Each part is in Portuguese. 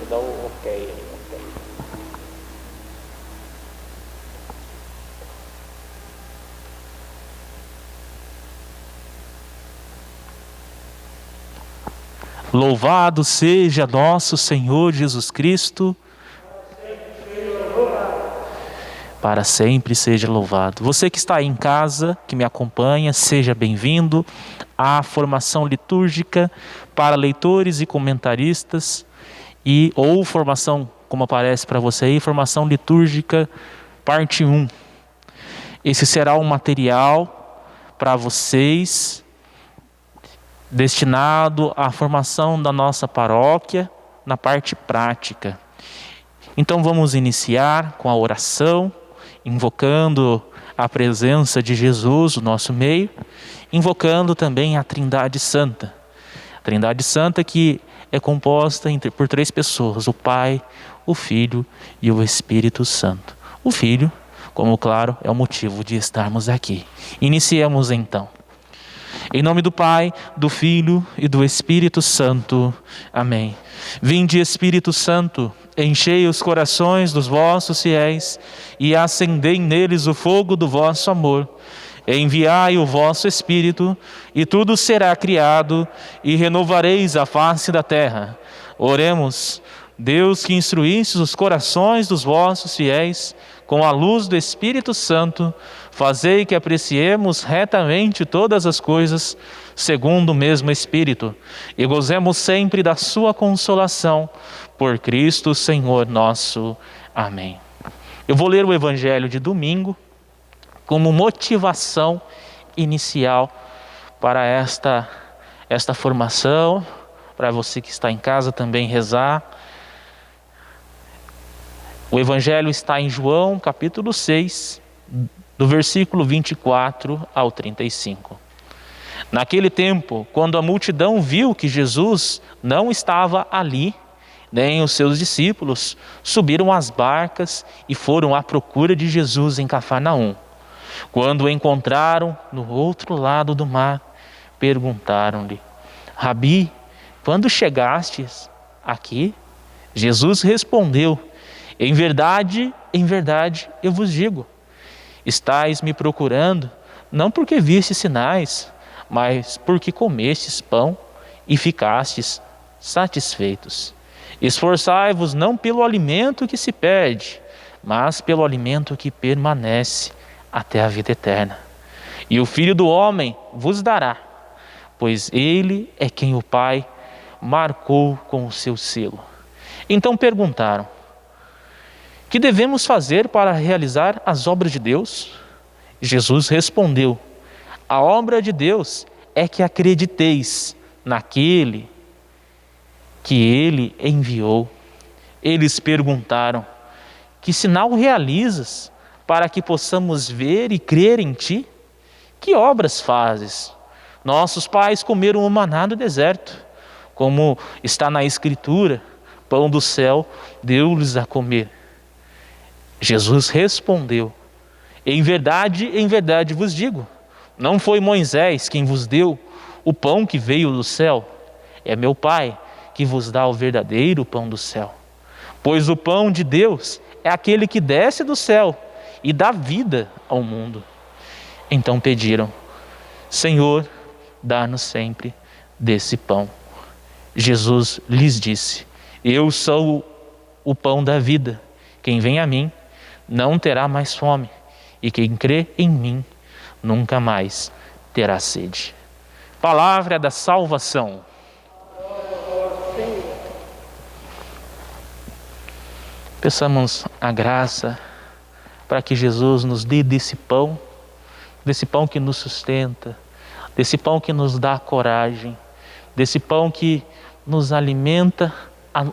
Me dá o ok aí, ok. Louvado seja nosso Senhor Jesus Cristo. Para sempre seja louvado. Você que está aí em casa, que me acompanha, seja bem-vindo à formação litúrgica para leitores e comentaristas, ou formação, como aparece para você aí, formação litúrgica parte 1. Esse será um material para vocês destinado à formação da nossa paróquia na parte prática. Então vamos iniciar com a oração, invocando a presença de Jesus no nosso meio, invocando também a Trindade Santa. A Trindade Santa que é composta por 3 pessoas, o Pai, o Filho e o Espírito Santo. O Filho, como claro, é o motivo de estarmos aqui. Iniciemos então. Em nome do Pai, do Filho e do Espírito Santo. Amém. Vinde, Espírito Santo, enchei os corações dos vossos fiéis e acendei neles o fogo do vosso amor. Enviai o vosso Espírito e tudo será criado e renovareis a face da terra. Oremos. Deus, que instruístes os corações dos vossos fiéis com a luz do Espírito Santo, fazei que apreciemos retamente todas as coisas segundo o mesmo Espírito e gozemos sempre da sua consolação. Por Cristo Senhor nosso. Amém. Eu vou ler o Evangelho de domingo como motivação inicial para esta formação, para você que está em casa também rezar. O Evangelho está em João, capítulo 6, do versículo 24 ao 35. Naquele tempo, quando a multidão viu que Jesus não estava ali, nem os seus discípulos, subiram às barcas e foram à procura de Jesus em Cafarnaum. Quando o encontraram no outro lado do mar, perguntaram-lhe: Rabi, quando chegastes aqui? Jesus respondeu: em verdade, eu vos digo, estais me procurando, não porque vistes sinais, mas porque comestes pão e ficastes satisfeitos. Esforçai-vos não pelo alimento que se perde, mas pelo alimento que permanece até a vida eterna. E o Filho do Homem vos dará, pois ele é quem o Pai marcou com o seu selo. Então perguntaram: que devemos fazer para realizar as obras de Deus? Jesus respondeu: a obra de Deus é que acrediteis naquele que ele enviou. Eles perguntaram: que sinal realizas para que possamos ver e crer em ti? Que obras fazes? Nossos pais comeram o maná do deserto, como está na Escritura: pão do céu deu-lhes a comer. Jesus respondeu: em verdade vos digo, não foi Moisés quem vos deu o pão que veio do céu, é meu Pai que vos dá o verdadeiro pão do céu. Pois o pão de Deus é aquele que desce do céu e dá vida ao mundo. Então pediram: Senhor, dá-nos sempre desse pão. Jesus lhes disse: eu sou o pão da vida. Quem vem a mim não terá mais fome, e quem crê em mim nunca mais terá sede. Palavra da salvação. Peçamos a graça para que Jesus nos dê desse pão que nos sustenta, desse pão que nos dá coragem, desse pão que nos alimenta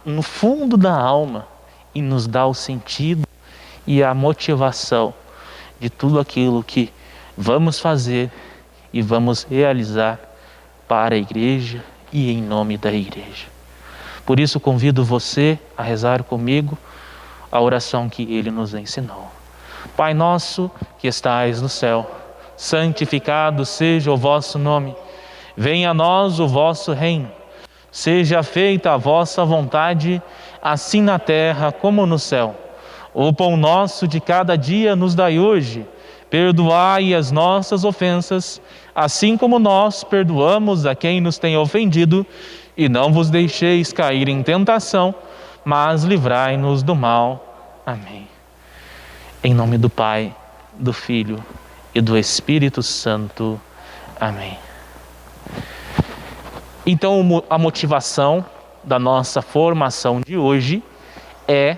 no fundo da alma e nos dá o sentido e a motivação de tudo aquilo que vamos fazer e vamos realizar para a igreja e em nome da igreja. Por isso convido você a rezar comigo a oração que ele nos ensinou. Pai nosso que estais no céu, santificado seja o vosso nome. Venha a nós o vosso reino. Seja feita a vossa vontade, assim na terra como no céu. O pão nosso de cada dia nos dai hoje. Perdoai as nossas ofensas, assim como nós perdoamos a quem nos tem ofendido, e não vos deixeis cair em tentação, mas livrai-nos do mal. Amém. Em nome do Pai, do Filho e do Espírito Santo. Amém. Então, a motivação da nossa formação de hoje é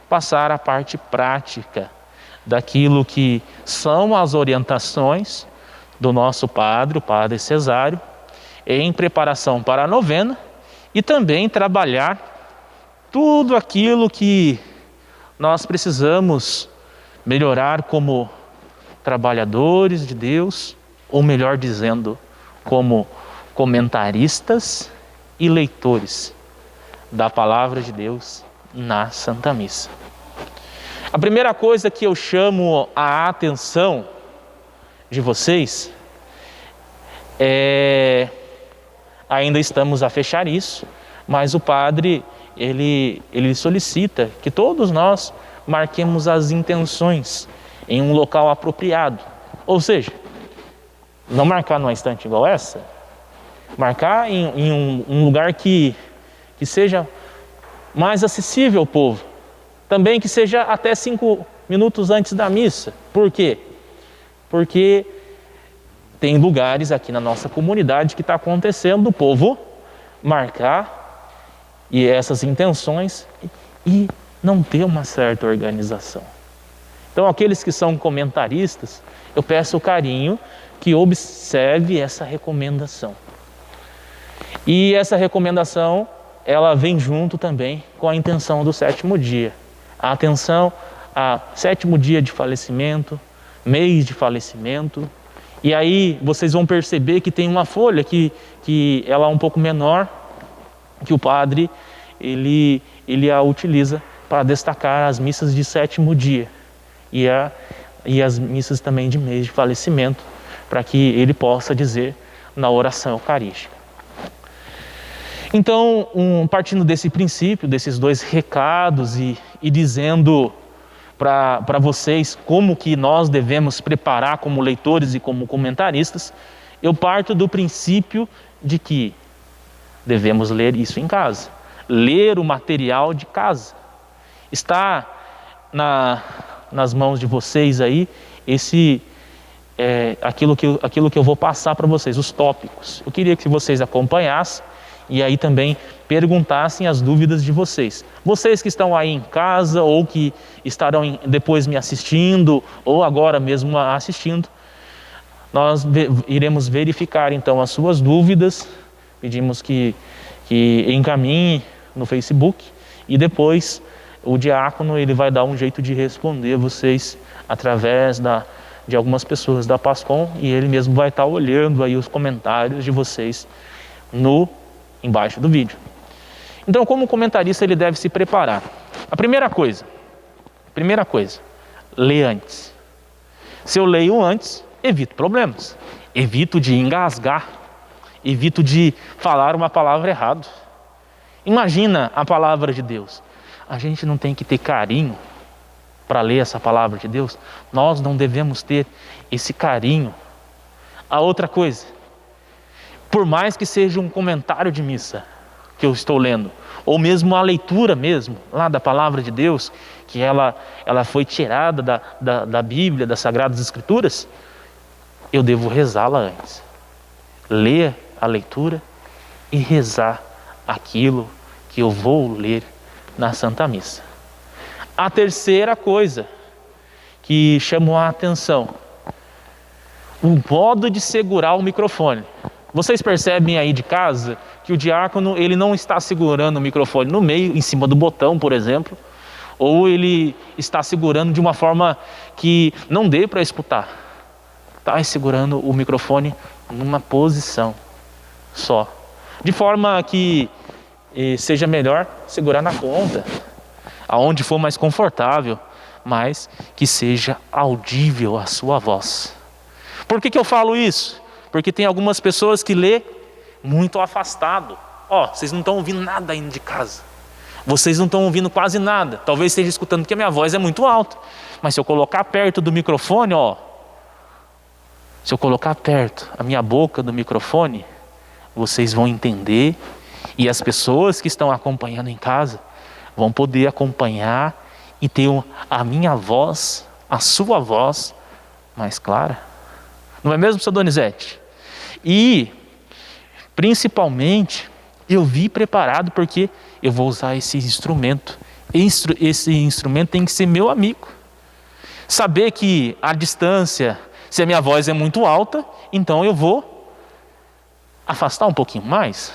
passar a parte prática daquilo que são as orientações do nosso padre, o Padre Cesário, em preparação para a novena, e também trabalhar tudo aquilo que nós precisamos melhorar como trabalhadores de Deus, ou melhor dizendo, como comentaristas e leitores da Palavra de Deus na Santa Missa. A primeira coisa que eu chamo a atenção de vocês é... Ainda estamos a fechar isso, mas o padre, ele solicita que todos nós marquemos as intenções em um local apropriado. Ou seja, não marcar numa estante igual essa, marcar em um lugar que seja mais acessível ao povo. Também que seja até 5 minutos antes da missa. Por quê? Porque tem lugares aqui na nossa comunidade que está acontecendo o povo marcar e essas intenções e não ter uma certa organização. Então, aqueles que são comentaristas, eu peço o carinho que observe essa recomendação. E essa recomendação, ela vem junto também com a intenção do 7º dia. A atenção a 7º dia de falecimento, mês de falecimento. E aí vocês vão perceber que tem uma folha que ela é um pouco menor, que o padre ele a utiliza para destacar as missas de 7º dia e as missas também de mês de falecimento, para que ele possa dizer na oração eucarística. Então, partindo desse princípio, desses 2 recados e dizendo para vocês como que nós devemos preparar como leitores e como comentaristas, eu parto do princípio de que devemos ler isso em casa, ler o material de casa. Está nas mãos de vocês aí aquilo que eu vou passar para vocês, os tópicos. Eu queria que vocês acompanhassem e aí também perguntassem as dúvidas de vocês. Vocês que estão aí em casa ou que estarão depois me assistindo ou agora mesmo assistindo, nós iremos verificar então as suas dúvidas, pedimos que encaminhe no Facebook e depois o diácono ele vai dar um jeito de responder vocês através de algumas pessoas da PASCOM e ele mesmo vai estar olhando aí os comentários de vocês embaixo do vídeo. Então, como comentarista, ele deve se preparar. A primeira coisa, lê antes. Se eu leio antes, evito problemas, evito de engasgar, evito de falar uma palavra errada. Imagina a palavra de Deus. A gente não tem que ter carinho para ler essa palavra de Deus? Nós não devemos ter esse carinho. A outra coisa, por mais que seja um comentário de missa que eu estou lendo, ou mesmo a leitura mesmo, lá da palavra de Deus, que ela foi tirada da Bíblia, das Sagradas Escrituras, eu devo rezá-la antes. Ler a leitura e rezar aquilo que eu vou ler na Santa Missa. A terceira coisa que chamou a atenção, o modo de segurar o microfone. Vocês percebem aí de casa que o diácono ele não está segurando o microfone no meio, em cima do botão, por exemplo, ou ele está segurando de uma forma que não dê para escutar. Está segurando o microfone numa posição só, de forma que seja melhor segurar na ponta, aonde for mais confortável, mas que seja audível a sua voz. Por que eu falo isso? Porque tem algumas pessoas que lê muito afastado. Vocês não estão ouvindo nada indo de casa. Vocês não estão ouvindo quase nada. Talvez esteja escutando porque a minha voz é muito alta. Mas se eu colocar perto do microfone, se eu colocar perto a minha boca do microfone, vocês vão entender, e as pessoas que estão acompanhando em casa vão poder acompanhar e ter a minha voz, a sua voz mais clara. Não é mesmo, seu Donizete? E, principalmente, eu vim preparado porque eu vou usar esse instrumento. Esse instrumento tem que ser meu amigo. Saber que a distância, se a minha voz é muito alta, então eu vou afastar um pouquinho mais.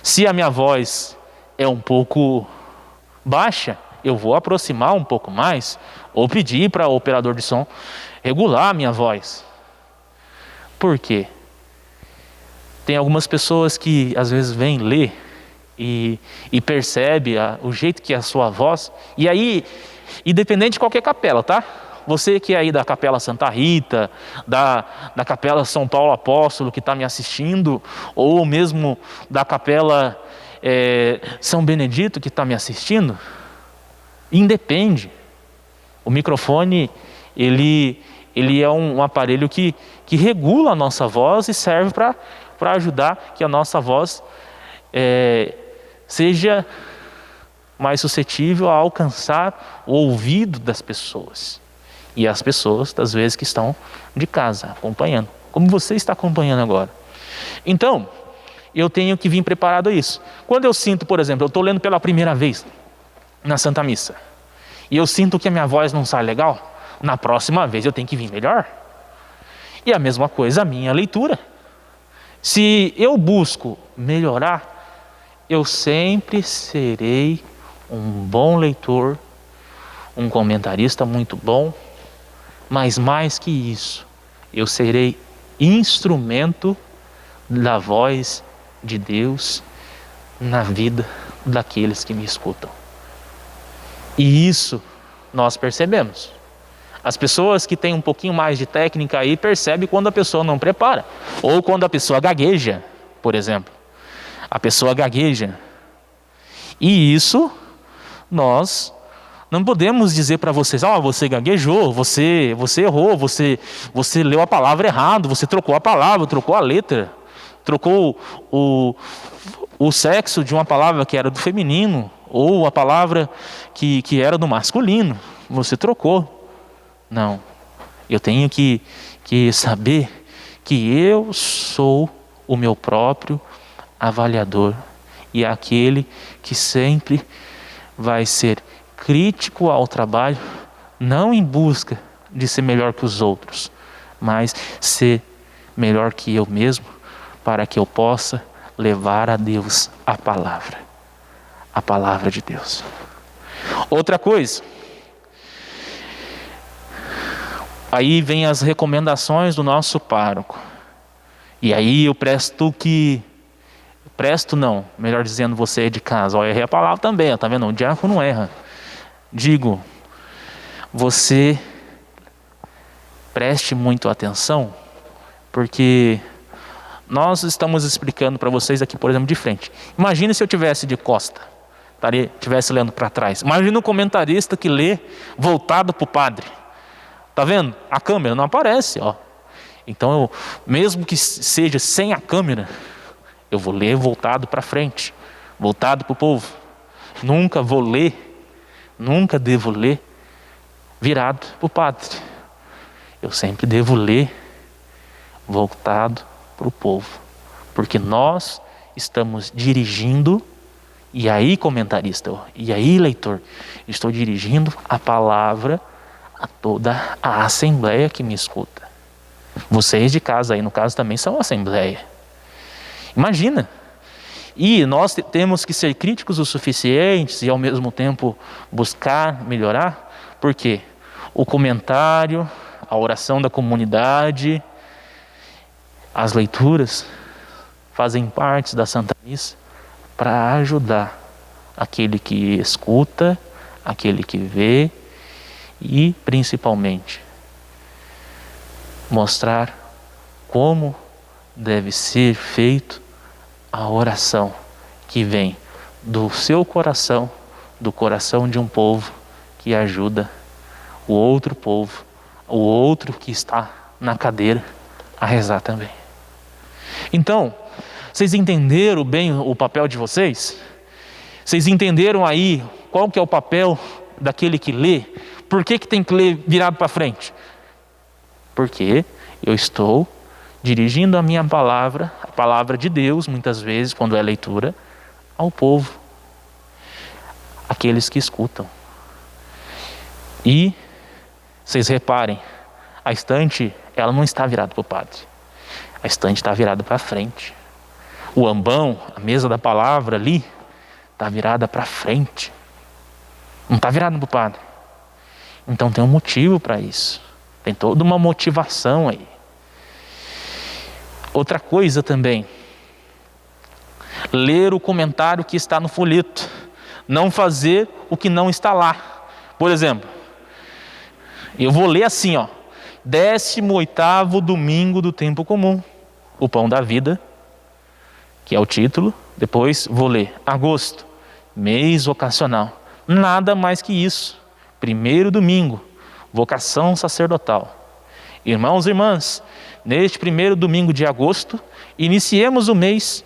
Se a minha voz é um pouco baixa, eu vou aproximar um pouco mais, ou pedir para o operador de som regular a minha voz. Por quê? Tem algumas pessoas que às vezes vêm ler e percebe o jeito que é a sua voz, e aí, independente de qualquer capela, tá? Você que é aí da Capela Santa Rita, da Capela São Paulo Apóstolo que está me assistindo, ou mesmo da Capela São Benedito que está me assistindo, independe. O microfone, ele é um aparelho que regula a nossa voz e serve para ajudar que a nossa voz seja mais suscetível a alcançar o ouvido das pessoas. E as pessoas, às vezes, que estão de casa, acompanhando. Como você está acompanhando agora. Então, eu tenho que vir preparado a isso. Quando eu sinto, por exemplo, eu estou lendo pela primeira vez na Santa Missa, e eu sinto que a minha voz não sai legal, na próxima vez eu tenho que vir melhor. E a mesma coisa a minha leitura. Se eu busco melhorar, eu sempre serei um bom leitor, um comentarista muito bom, mas mais que isso, eu serei instrumento da voz de Deus na vida daqueles que me escutam. E isso nós percebemos. As pessoas que têm um pouquinho mais de técnica aí percebem quando a pessoa não prepara, ou quando a pessoa gagueja, por exemplo. A pessoa gagueja. E isso nós não podemos dizer para vocês, você gaguejou, você errou, você leu a palavra errado, você trocou a palavra, trocou a letra, trocou o sexo de uma palavra que era do feminino, ou a palavra que era do masculino, você trocou. Não, eu tenho que saber que eu sou o meu próprio avaliador e aquele que sempre vai ser crítico ao trabalho, não em busca de ser melhor que os outros, mas ser melhor que eu mesmo, para que eu possa levar a Deus a palavra de Deus. Outra coisa, aí vem as recomendações do nosso pároco, e aí eu melhor dizendo, você é de casa, eu errei a palavra também, tá vendo? O diácono não erra. Digo, você preste muito atenção, porque nós estamos explicando para vocês aqui, por exemplo, de frente. Imagine se eu tivesse de costa, estivesse lendo para trás. Imagina um comentarista que lê voltado para o padre. Tá vendo? A câmera não aparece, Então, mesmo que seja sem a câmera, eu vou ler voltado para frente, voltado para o povo. Nunca devo ler virado para o padre. Eu sempre devo ler voltado para o povo, porque nós estamos dirigindo, e aí comentarista, e aí leitor, estou dirigindo a palavra a toda a assembleia que me escuta. Vocês de casa aí, no caso, também são assembleia. Imagina. E nós temos que ser críticos o suficientes e ao mesmo tempo buscar melhorar, porque o comentário, a oração da comunidade, as leituras fazem parte da Santa Missa para ajudar aquele que escuta, aquele que vê e principalmente mostrar como deve ser feito a oração que vem do seu coração, do coração de um povo que ajuda o outro povo, o outro que está na cadeira, a rezar também. Então, vocês entenderam bem o papel de vocês? Vocês entenderam aí qual que é o papel daquele que lê? Por que tem que ler virado para frente? Porque eu estou dirigindo a minha palavra, a palavra de Deus, muitas vezes, quando é leitura, ao povo, aqueles que escutam. E vocês reparem, a estante, ela não está virada para o padre. A estante está virada para frente. O ambão, a mesa da palavra ali, está virada para frente. Não está virada para o padre. Então tem um motivo para isso. Tem toda uma motivação aí. Outra coisa também, ler o comentário que está no folheto. Não fazer o que não está lá. Por exemplo, eu vou ler assim, 18º domingo do tempo comum, o pão da vida, que é o título. Depois vou ler agosto, mês vocacional. Nada mais que isso. Primeiro domingo, vocação sacerdotal. Irmãos e irmãs, neste primeiro domingo de agosto, iniciemos o mês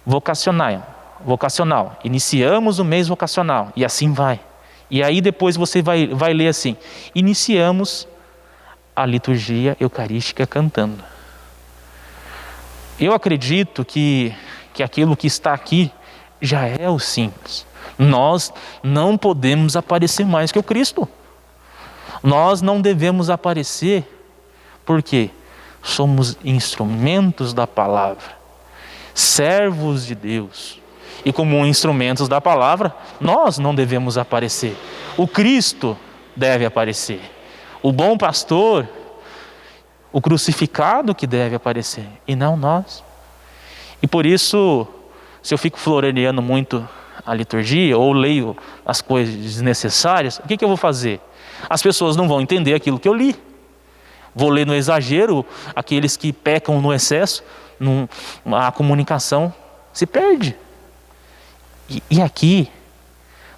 vocacional. Iniciamos o mês vocacional. E assim vai. E aí depois você vai ler assim: iniciamos a liturgia eucarística cantando. Eu acredito que aquilo que está aqui já é o simples. Nós não podemos aparecer mais que o Cristo. Nós não devemos aparecer porque somos instrumentos da palavra, servos de Deus. E como instrumentos da palavra, nós não devemos aparecer. O Cristo deve aparecer. O bom pastor, o crucificado que deve aparecer, e não nós. E por isso, se eu fico floreando muito a liturgia, ou leio as coisas desnecessárias, o que eu vou fazer? As pessoas não vão entender aquilo que eu li. Vou ler no exagero, aqueles que pecam no excesso, a comunicação se perde. E aqui,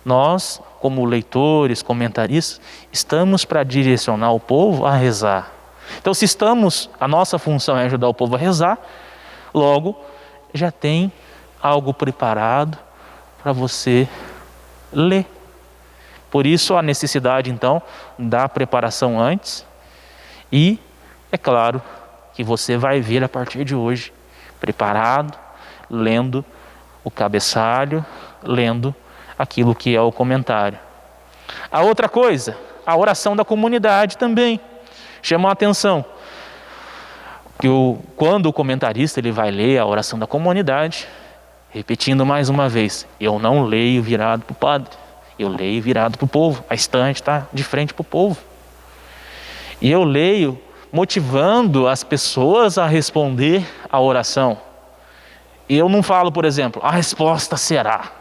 nós, como leitores, comentaristas, estamos para direcionar o povo a rezar. Então, se a nossa função é ajudar o povo a rezar, logo, já tem algo preparado para você ler. Por isso, a necessidade, então, da preparação antes. E, é claro, que você vai vir a partir de hoje, preparado, lendo o cabeçalho, lendo aquilo que é o comentário. A outra coisa, a oração da comunidade também chama a atenção. Que quando o comentarista ele vai ler a oração da comunidade, repetindo mais uma vez, eu não leio virado para o padre, eu leio virado para o povo, a estante está de frente para o povo. E eu leio motivando as pessoas a responder a oração. Eu não falo, por exemplo, a resposta será.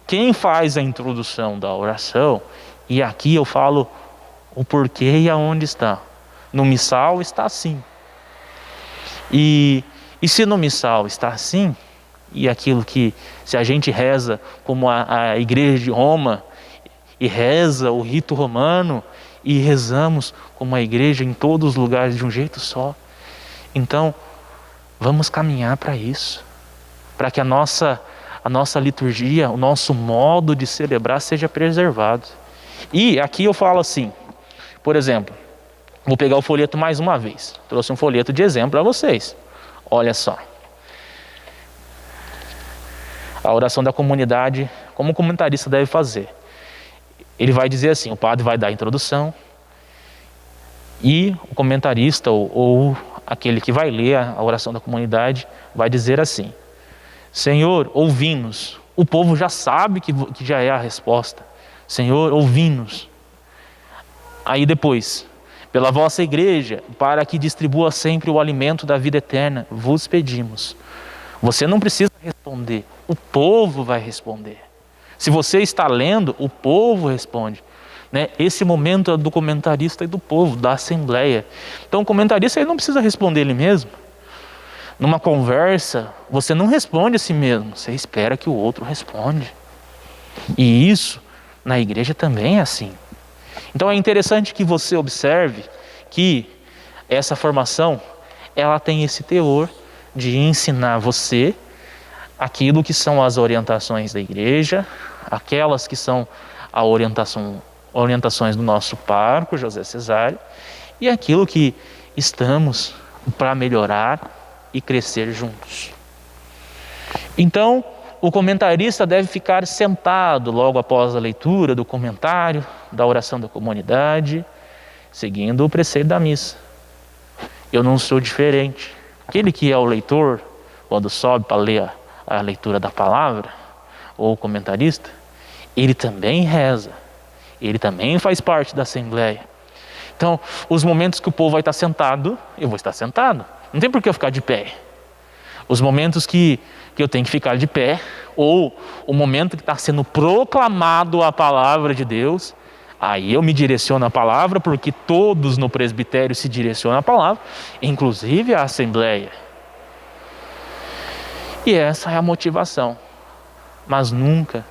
Quem faz a introdução da oração, e aqui eu falo o porquê e aonde está. No missal está assim. E se no missal está assim, e aquilo que, se a gente reza como a igreja de Roma, e reza o rito romano, e rezamos como a igreja em todos os lugares de um jeito só, então vamos caminhar para isso, para que a nossa liturgia, o nosso modo de celebrar seja preservado. E aqui eu falo assim, por exemplo, vou pegar o folheto mais uma vez, trouxe um folheto de exemplo para vocês, olha só. A oração da comunidade, como o comentarista deve fazer. Ele vai dizer assim, o padre vai dar a introdução, e o comentarista ou aquele que vai ler a oração da comunidade vai dizer assim: Senhor, ouvi-nos. O povo já sabe que já é a resposta. Senhor, ouvi-nos. Aí depois, pela vossa igreja, para que distribua sempre o alimento da vida eterna, vos pedimos. Você não precisa responder, o povo vai responder. Se você está lendo, o povo responde. Esse momento é do comentarista e do povo, da assembleia. Então o comentarista ele não precisa responder ele mesmo. Numa conversa, você não responde a si mesmo, você espera que o outro responda. E isso, na igreja também é assim. Então é interessante que você observe que essa formação, ela tem esse teor de ensinar você aquilo que são as orientações da igreja, aquelas que são as orientações do nosso pároco, José Cesário, e aquilo que estamos para melhorar e crescer juntos. Então, o comentarista deve ficar sentado logo após a leitura do comentário, da oração da comunidade, seguindo o preceito da missa. Eu não sou diferente. Aquele que é o leitor, quando sobe para ler a leitura da palavra, ou o comentarista, ele também reza, ele também faz parte da assembleia. Então, os momentos que o povo vai estar sentado, eu vou estar sentado. Não tem por que eu ficar de pé. Os momentos que eu tenho que ficar de pé, ou o momento que está sendo proclamado a palavra de Deus, aí eu me direciono à palavra, porque todos no presbitério se direcionam à palavra, inclusive a assembleia. E essa é a motivação. Mas nunca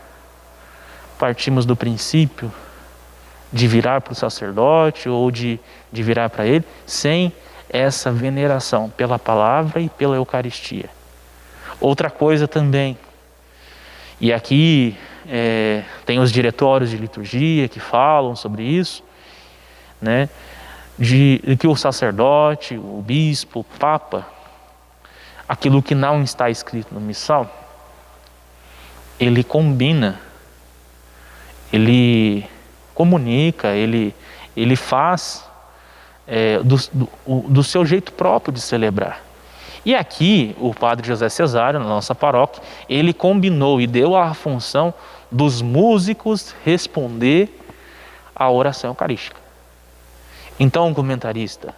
partimos do princípio de virar para o sacerdote ou de virar para ele sem essa veneração pela palavra e pela Eucaristia. Outra coisa também, e aqui tem os diretórios de liturgia que falam sobre isso, né, de que o sacerdote, o bispo, o papa, aquilo que não está escrito no missal, ele combina, ele comunica, ele faz do seu jeito próprio de celebrar. E aqui o padre José Cesário, na nossa paróquia, ele combinou e deu a função dos músicos responder à oração eucarística. Então, comentarista,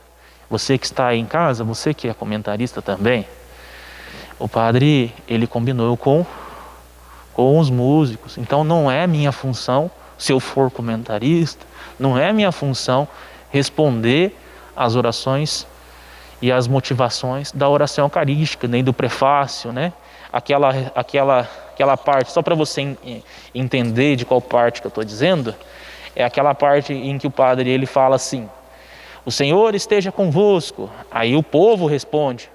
você que está aí em casa, você que é comentarista também, o padre, ele combinou com os músicos. Então não é minha função, se eu for comentarista, não é minha função responder às orações e às motivações da oração eucarística, nem do prefácio, né? Aquela parte, só para você entender de qual parte que eu estou dizendo, é aquela parte em que o padre ele fala assim: o Senhor esteja convosco. Aí o povo responde: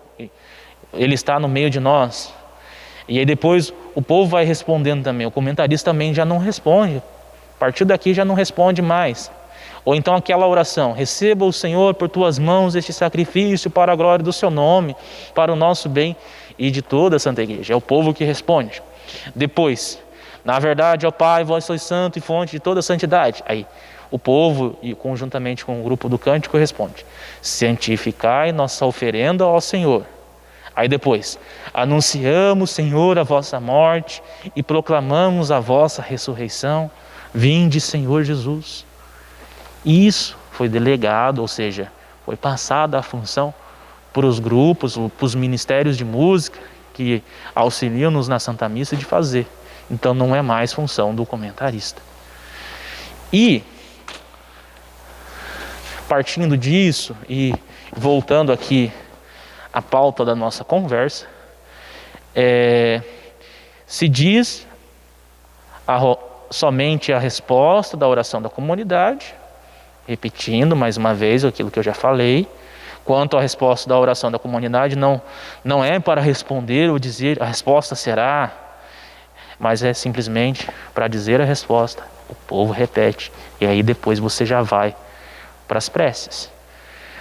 Ele está no meio de nós. E aí depois o povo vai respondendo também. O comentarista também já não responde. A partir daqui já não responde mais. Ou então aquela oração: receba o Senhor por tuas mãos este sacrifício para a glória do seu nome, para o nosso bem e de toda a Santa Igreja. É o povo que responde. Depois: na verdade, ó Pai, vós sois santo e fonte de toda a santidade. Aí o povo, e conjuntamente com o grupo do cântico, responde: santificai nossa oferenda ao Senhor. Aí depois: anunciamos, Senhor, a vossa morte e proclamamos a vossa ressurreição. Vinde, Senhor Jesus. Isso foi delegado, ou seja, foi passada a função para os grupos, para os ministérios de música que auxiliam-nos na Santa Missa de fazer. Então não é mais função do comentarista. E partindo disso e voltando aqui à pauta da nossa conversa, se diz somente a resposta da oração da comunidade, repetindo mais uma vez aquilo que eu já falei. Quanto à resposta da oração da comunidade, não é para responder ou dizer a resposta será, mas é simplesmente para dizer a resposta. O povo repete, e aí depois você já vai para as preces.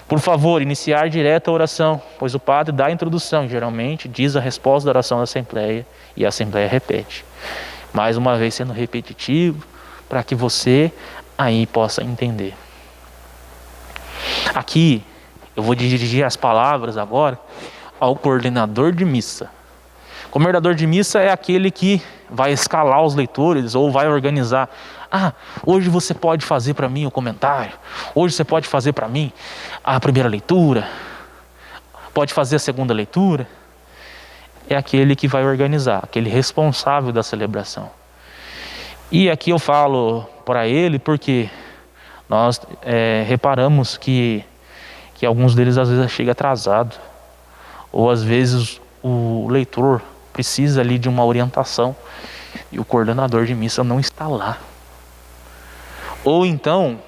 Por favor, iniciar direto a oração, pois o padre dá a introdução, geralmente diz a resposta da oração da Assembleia, e a Assembleia repete. Mais uma vez sendo repetitivo, para que você aí possa entender. Aqui, eu vou dirigir as palavras agora ao coordenador de missa. O coordenador de missa é aquele que vai escalar os leitores ou vai organizar. Hoje você pode fazer para mim o comentário. Hoje você pode fazer para mim a primeira leitura. Pode fazer a segunda leitura. É aquele que vai organizar, aquele responsável da celebração. E aqui eu falo para ele porque nós reparamos que alguns deles às vezes chegam atrasados. Ou às vezes o leitor precisa ali de uma orientação e o coordenador de missa não está lá. Ou então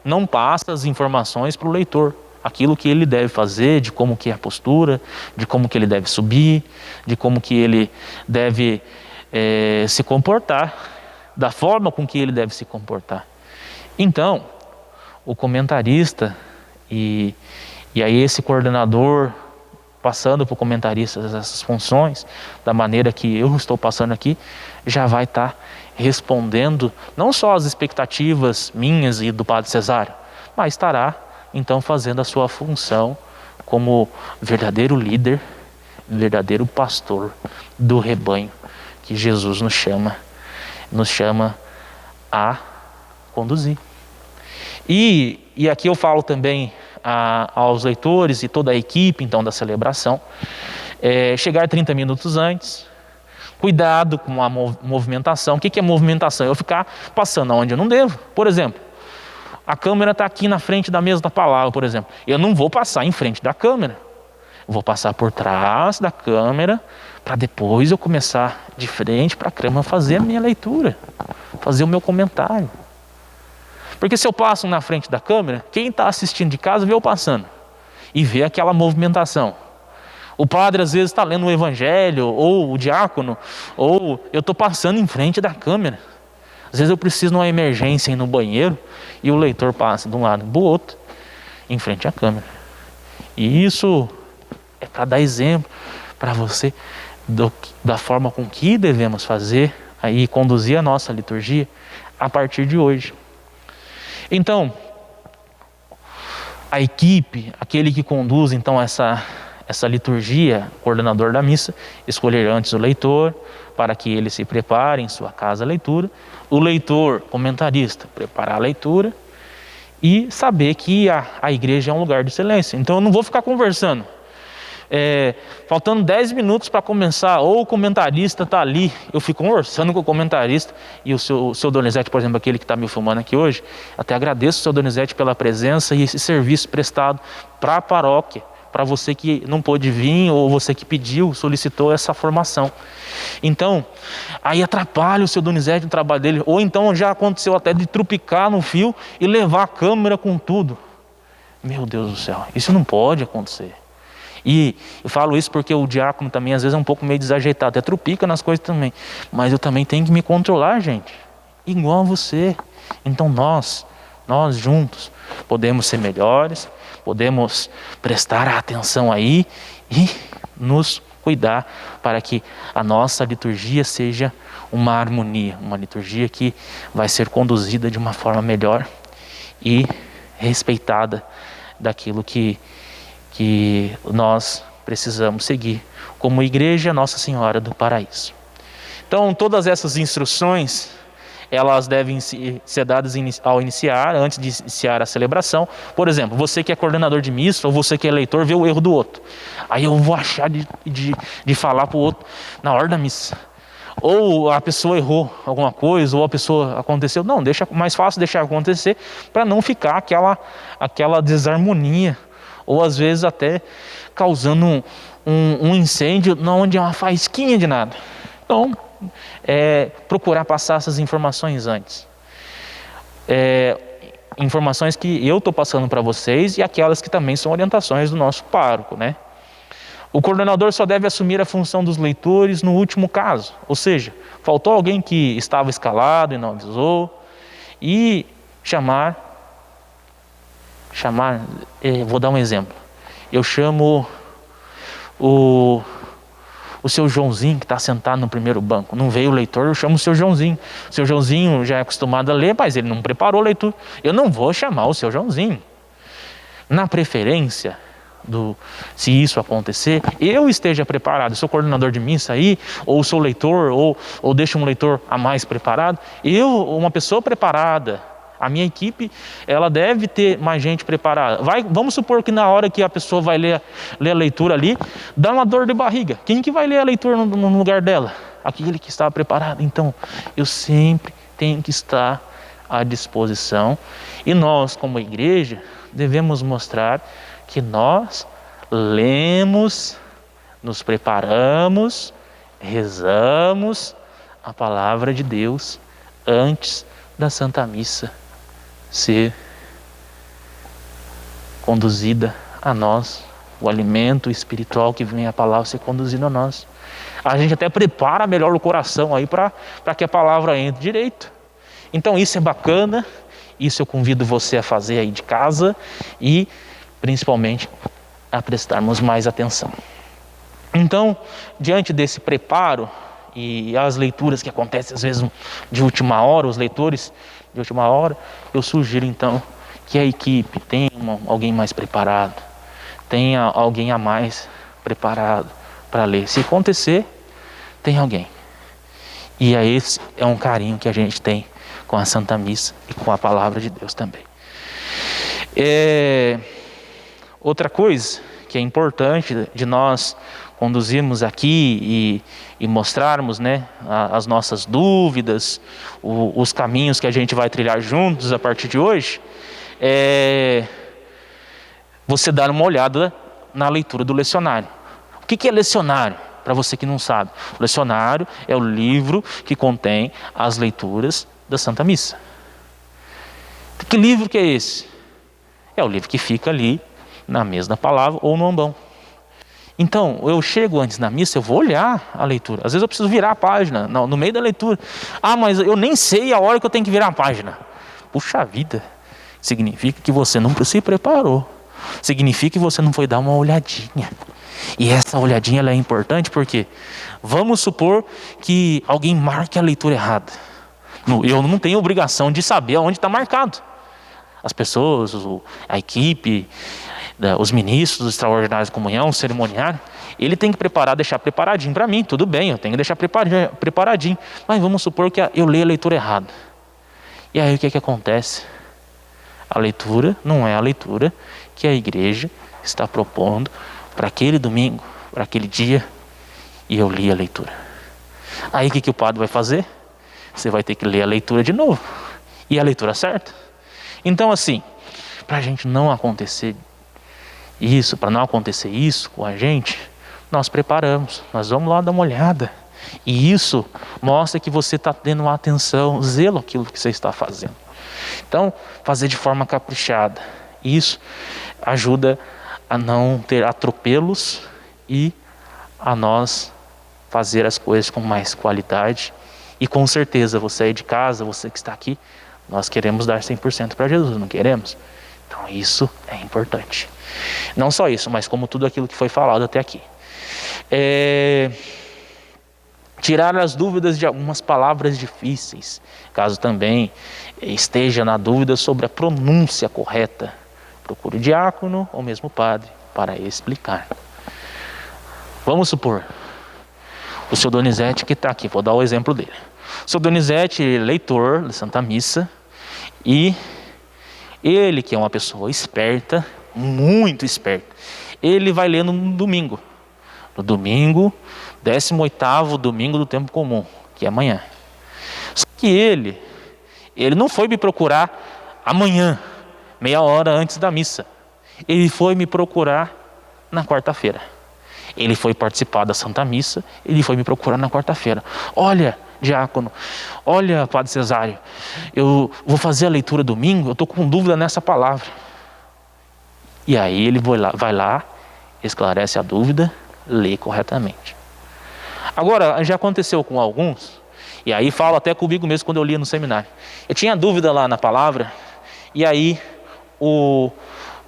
não passa as informações para o leitor, aquilo que ele deve fazer, de como que é a postura, de como que ele deve subir, de como que ele deve se comportar, da forma com que ele deve se comportar. Então, o comentarista e aí esse coordenador passando para o comentarista essas funções, da maneira que eu estou passando aqui, já vai estar respondendo não só as expectativas minhas e do Padre Cesário, mas estará então fazendo a sua função como verdadeiro líder, verdadeiro pastor do rebanho que Jesus nos chama a conduzir. E aqui eu falo também aos leitores e toda a equipe então da celebração, chegar 30 minutos antes, cuidado com a movimentação. O que é movimentação? Eu ficar passando onde eu não devo. Por exemplo, a câmera está aqui na frente da mesa da palavra, por exemplo. Eu não vou passar em frente da câmera. Eu vou passar por trás da câmera para depois eu começar de frente para a câmera fazer a minha leitura, fazer o meu comentário. Porque se eu passo na frente da câmera, quem está assistindo de casa vê eu passando e vê aquela movimentação. O padre às vezes está lendo o evangelho, ou o diácono, ou eu estou passando em frente da câmera. Às vezes eu preciso de uma emergência ir no banheiro e o leitor passa de um lado para o outro, em frente à câmera. E isso é para dar exemplo para você da forma com que devemos fazer aí conduzir a nossa liturgia a partir de hoje. Então, a equipe, aquele que conduz então essa liturgia, coordenador da missa, escolher antes o leitor para que ele se prepare em sua casa a leitura, o leitor, comentarista, preparar a leitura e saber que a igreja é um lugar de silêncio. Então eu não vou ficar conversando. Faltando 10 minutos para começar, ou o comentarista está ali, eu fico conversando com o comentarista, e o seu Donizete, por exemplo, aquele que está me filmando aqui hoje, até agradeço o seu Donizete pela presença e esse serviço prestado para a paróquia, para você que não pôde vir, ou você que pediu, solicitou essa formação. Então, aí atrapalha o seu Donizete no trabalho dele, ou então já aconteceu até de trupicar no fio e levar a câmera com tudo. Meu Deus do céu, isso não pode acontecer. E eu falo isso porque o diácono também às vezes é um pouco meio desajeitado, até trupica nas coisas também. Mas eu também tenho que me controlar, gente. Igual você. Então nós juntos podemos ser melhores, podemos prestar atenção aí e nos cuidar para que a nossa liturgia seja uma harmonia, uma liturgia que vai ser conduzida de uma forma melhor e respeitada daquilo que nós precisamos seguir como Igreja Nossa Senhora do Paraíso. Então, todas essas instruções, elas devem ser dadas ao iniciar, antes de iniciar a celebração. Por exemplo, você que é coordenador de missa, ou você que é leitor, vê o erro do outro. Aí eu vou achar de falar para o outro na hora da missa. Ou a pessoa errou alguma coisa, ou a pessoa aconteceu. Não, mais fácil deixar acontecer, para não ficar aquela desarmonia, ou às vezes até causando um incêndio onde é uma faísquinha de nada. Então, procurar passar essas informações antes. Informações que eu estou passando para vocês e aquelas que também são orientações do nosso pároco, né? O coordenador só deve assumir a função dos leitores no último caso, ou seja, faltou alguém que estava escalado e não avisou, e chamar, vou dar um exemplo. Eu chamo o seu Joãozinho, que está sentado no primeiro banco. Não veio o leitor, eu chamo o seu Joãozinho. O seu Joãozinho já é acostumado a ler, mas ele não preparou a leitura. Eu não vou chamar o seu Joãozinho. Na preferência, se isso acontecer, eu esteja preparado. Sou coordenador de missa aí, ou sou leitor, ou deixo um leitor a mais preparado. Uma pessoa preparada, a minha equipe, ela deve ter mais gente preparada. Vamos supor que na hora que a pessoa vai ler a leitura ali, dá uma dor de barriga. Quem que vai ler a leitura no lugar dela? Aquele que está preparado. Então, eu sempre tenho que estar à disposição. E nós, como igreja, devemos mostrar que nós lemos nos preparamos, rezamos a palavra de Deus antes da Santa Missa ser conduzida a nós, o alimento espiritual que vem a palavra ser conduzido a nós. A gente até prepara melhor o coração aí para que a palavra entre direito. Então isso é bacana, isso eu convido você a fazer aí de casa e principalmente a prestarmos mais atenção. Então, diante desse preparo e as leituras que acontecem às vezes de última hora, os leitores de última hora, eu sugiro então que a equipe tenha alguém mais preparado, tenha alguém a mais preparado para ler. Se acontecer, tem alguém. E esse é um carinho que a gente tem com a Santa Missa e com a Palavra de Deus também. Outra coisa que é importante de nós conduzirmos aqui e mostrarmos, né, as nossas dúvidas, os caminhos que a gente vai trilhar juntos a partir de hoje, é você dar uma olhada na leitura do lecionário. O que é lecionário? Para você que não sabe, o lecionário é o livro que contém as leituras da Santa Missa. Que livro que é esse? É o livro que fica ali na mesa da palavra ou no ambão. Então, eu chego antes na missa, eu vou olhar a leitura. Às vezes eu preciso virar a página, no meio da leitura. Ah, mas eu nem sei a hora que eu tenho que virar a página. Puxa vida, significa que você não se preparou. Significa que você não foi dar uma olhadinha. E essa olhadinha ela é importante porque vamos supor que alguém marque a leitura errada. Eu não tenho obrigação de saber onde está marcado. As pessoas, a equipe, os ministros extraordinários de comunhão, o cerimoniário, ele tem que preparar, deixar preparadinho para mim. Tudo bem, eu tenho que deixar preparadinho. Mas vamos supor que eu leio a leitura errada. E aí o que acontece? A leitura não é a leitura que a igreja está propondo para aquele domingo, para aquele dia, e eu li a leitura. Aí o que o padre vai fazer? Você vai ter que ler a leitura de novo. E a leitura certa. Então assim, para a gente não acontecer isso, para não acontecer isso com a gente, nós preparamos, nós vamos lá dar uma olhada. E isso mostra que você está tendo atenção, zelo aquilo que você está fazendo. Então, fazer de forma caprichada. Isso ajuda a não ter atropelos e a nós fazer as coisas com mais qualidade. E com certeza, você aí de casa, você que está aqui, nós queremos dar 100% para Jesus, não queremos? Então isso é importante. Não só isso, mas como tudo aquilo que foi falado até aqui. Tirar as dúvidas de algumas palavras difíceis, caso também esteja na dúvida sobre a pronúncia correta. Procure o diácono ou mesmo o padre para explicar. Vamos supor, o seu Donizete que está aqui, vou dar o exemplo dele. O seu Donizete, leitor da Santa Missa, e ele que é uma pessoa esperta, muito esperta, ele vai ler no domingo. No domingo, 18º domingo do tempo comum, que é amanhã. Só que ele não foi me procurar amanhã, meia hora antes da missa. Ele foi me procurar na quarta-feira. Ele foi participar da Santa Missa, ele foi me procurar na quarta-feira. Olha, diácono, olha, padre Cesário, eu vou fazer a leitura domingo, eu estou com dúvida nessa palavra. E aí ele vai lá, esclarece a dúvida, lê corretamente. Agora, já aconteceu com alguns, e aí falo até comigo mesmo quando eu lia no seminário. Eu tinha dúvida lá na palavra, e aí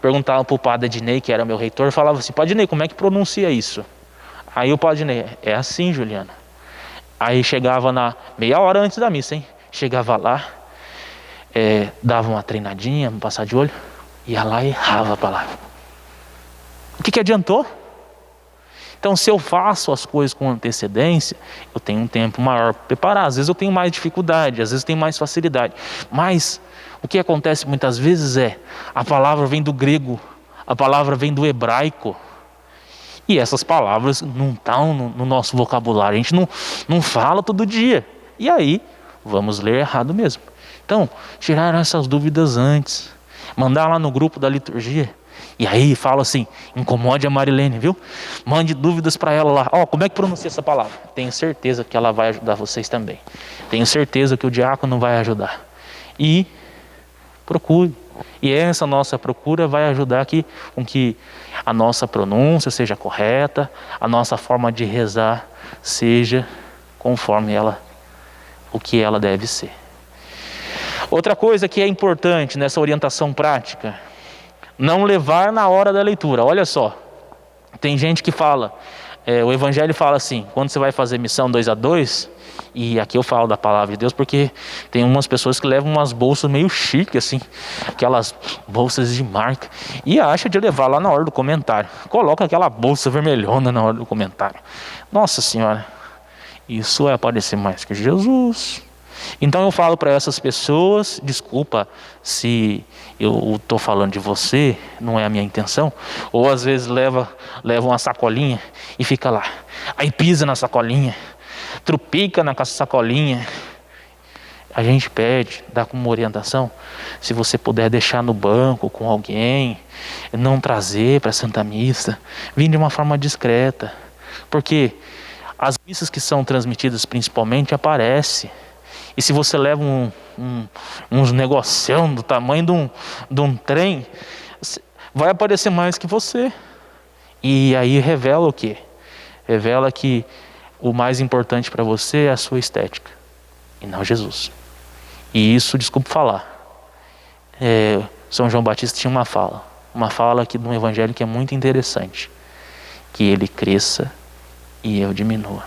perguntava para o padre Ednei, que era meu reitor, falava assim: padre Ednei, como é que pronuncia isso? Aí o padre Ednei: é assim, Juliana. Aí chegava na meia hora antes da missa, hein? Chegava lá, dava uma treinadinha, um passar de olho, ia lá e errava a palavra. O que adiantou? Então, se eu faço as coisas com antecedência, eu tenho um tempo maior para preparar. Às vezes eu tenho mais dificuldade, às vezes eu tenho mais facilidade. Mas o que acontece muitas vezes a palavra vem do grego, a palavra vem do hebraico. E essas palavras não estão no nosso vocabulário, a gente não fala todo dia. E aí, vamos ler errado mesmo. Então, tirar essas dúvidas antes. Mandar lá no grupo da liturgia. E aí fala assim, incomode a Marilene, viu? Mande dúvidas para ela lá. Como é que pronuncia essa palavra? Tenho certeza que ela vai ajudar vocês também. Tenho certeza que o diácono vai ajudar. E procure. E essa nossa procura vai ajudar com que a nossa pronúncia seja correta, a nossa forma de rezar seja conforme o que ela deve ser. Outra coisa que é importante nessa orientação prática, não levar na hora da leitura. Olha só, tem gente que fala, o Evangelho fala assim, quando você vai fazer missão 2-2, e aqui eu falo da palavra de Deus porque tem umas pessoas que levam umas bolsas meio chique assim, aquelas bolsas de marca, e acha de levar lá na hora do comentário. Coloca aquela bolsa vermelhona na hora do comentário. Nossa Senhora, isso é aparecer mais que Jesus. Então eu falo para essas pessoas, desculpa se eu estou falando de você, não é a minha intenção, ou às vezes leva uma sacolinha e fica lá, aí pisa na sacolinha, trupica na sacolinha. A gente pede, dá como orientação, se você puder deixar no banco com alguém, não trazer para a Santa Missa, vir de uma forma discreta, porque as missas que são transmitidas principalmente aparecem. E se você leva uns negocião do tamanho de um trem, vai aparecer mais que você. E aí revela o quê? Revela que o mais importante para você é a sua estética, e não Jesus. E isso, desculpe falar, São João Batista tinha uma fala aqui no Evangelho que é muito interessante, que ele cresça e eu diminua.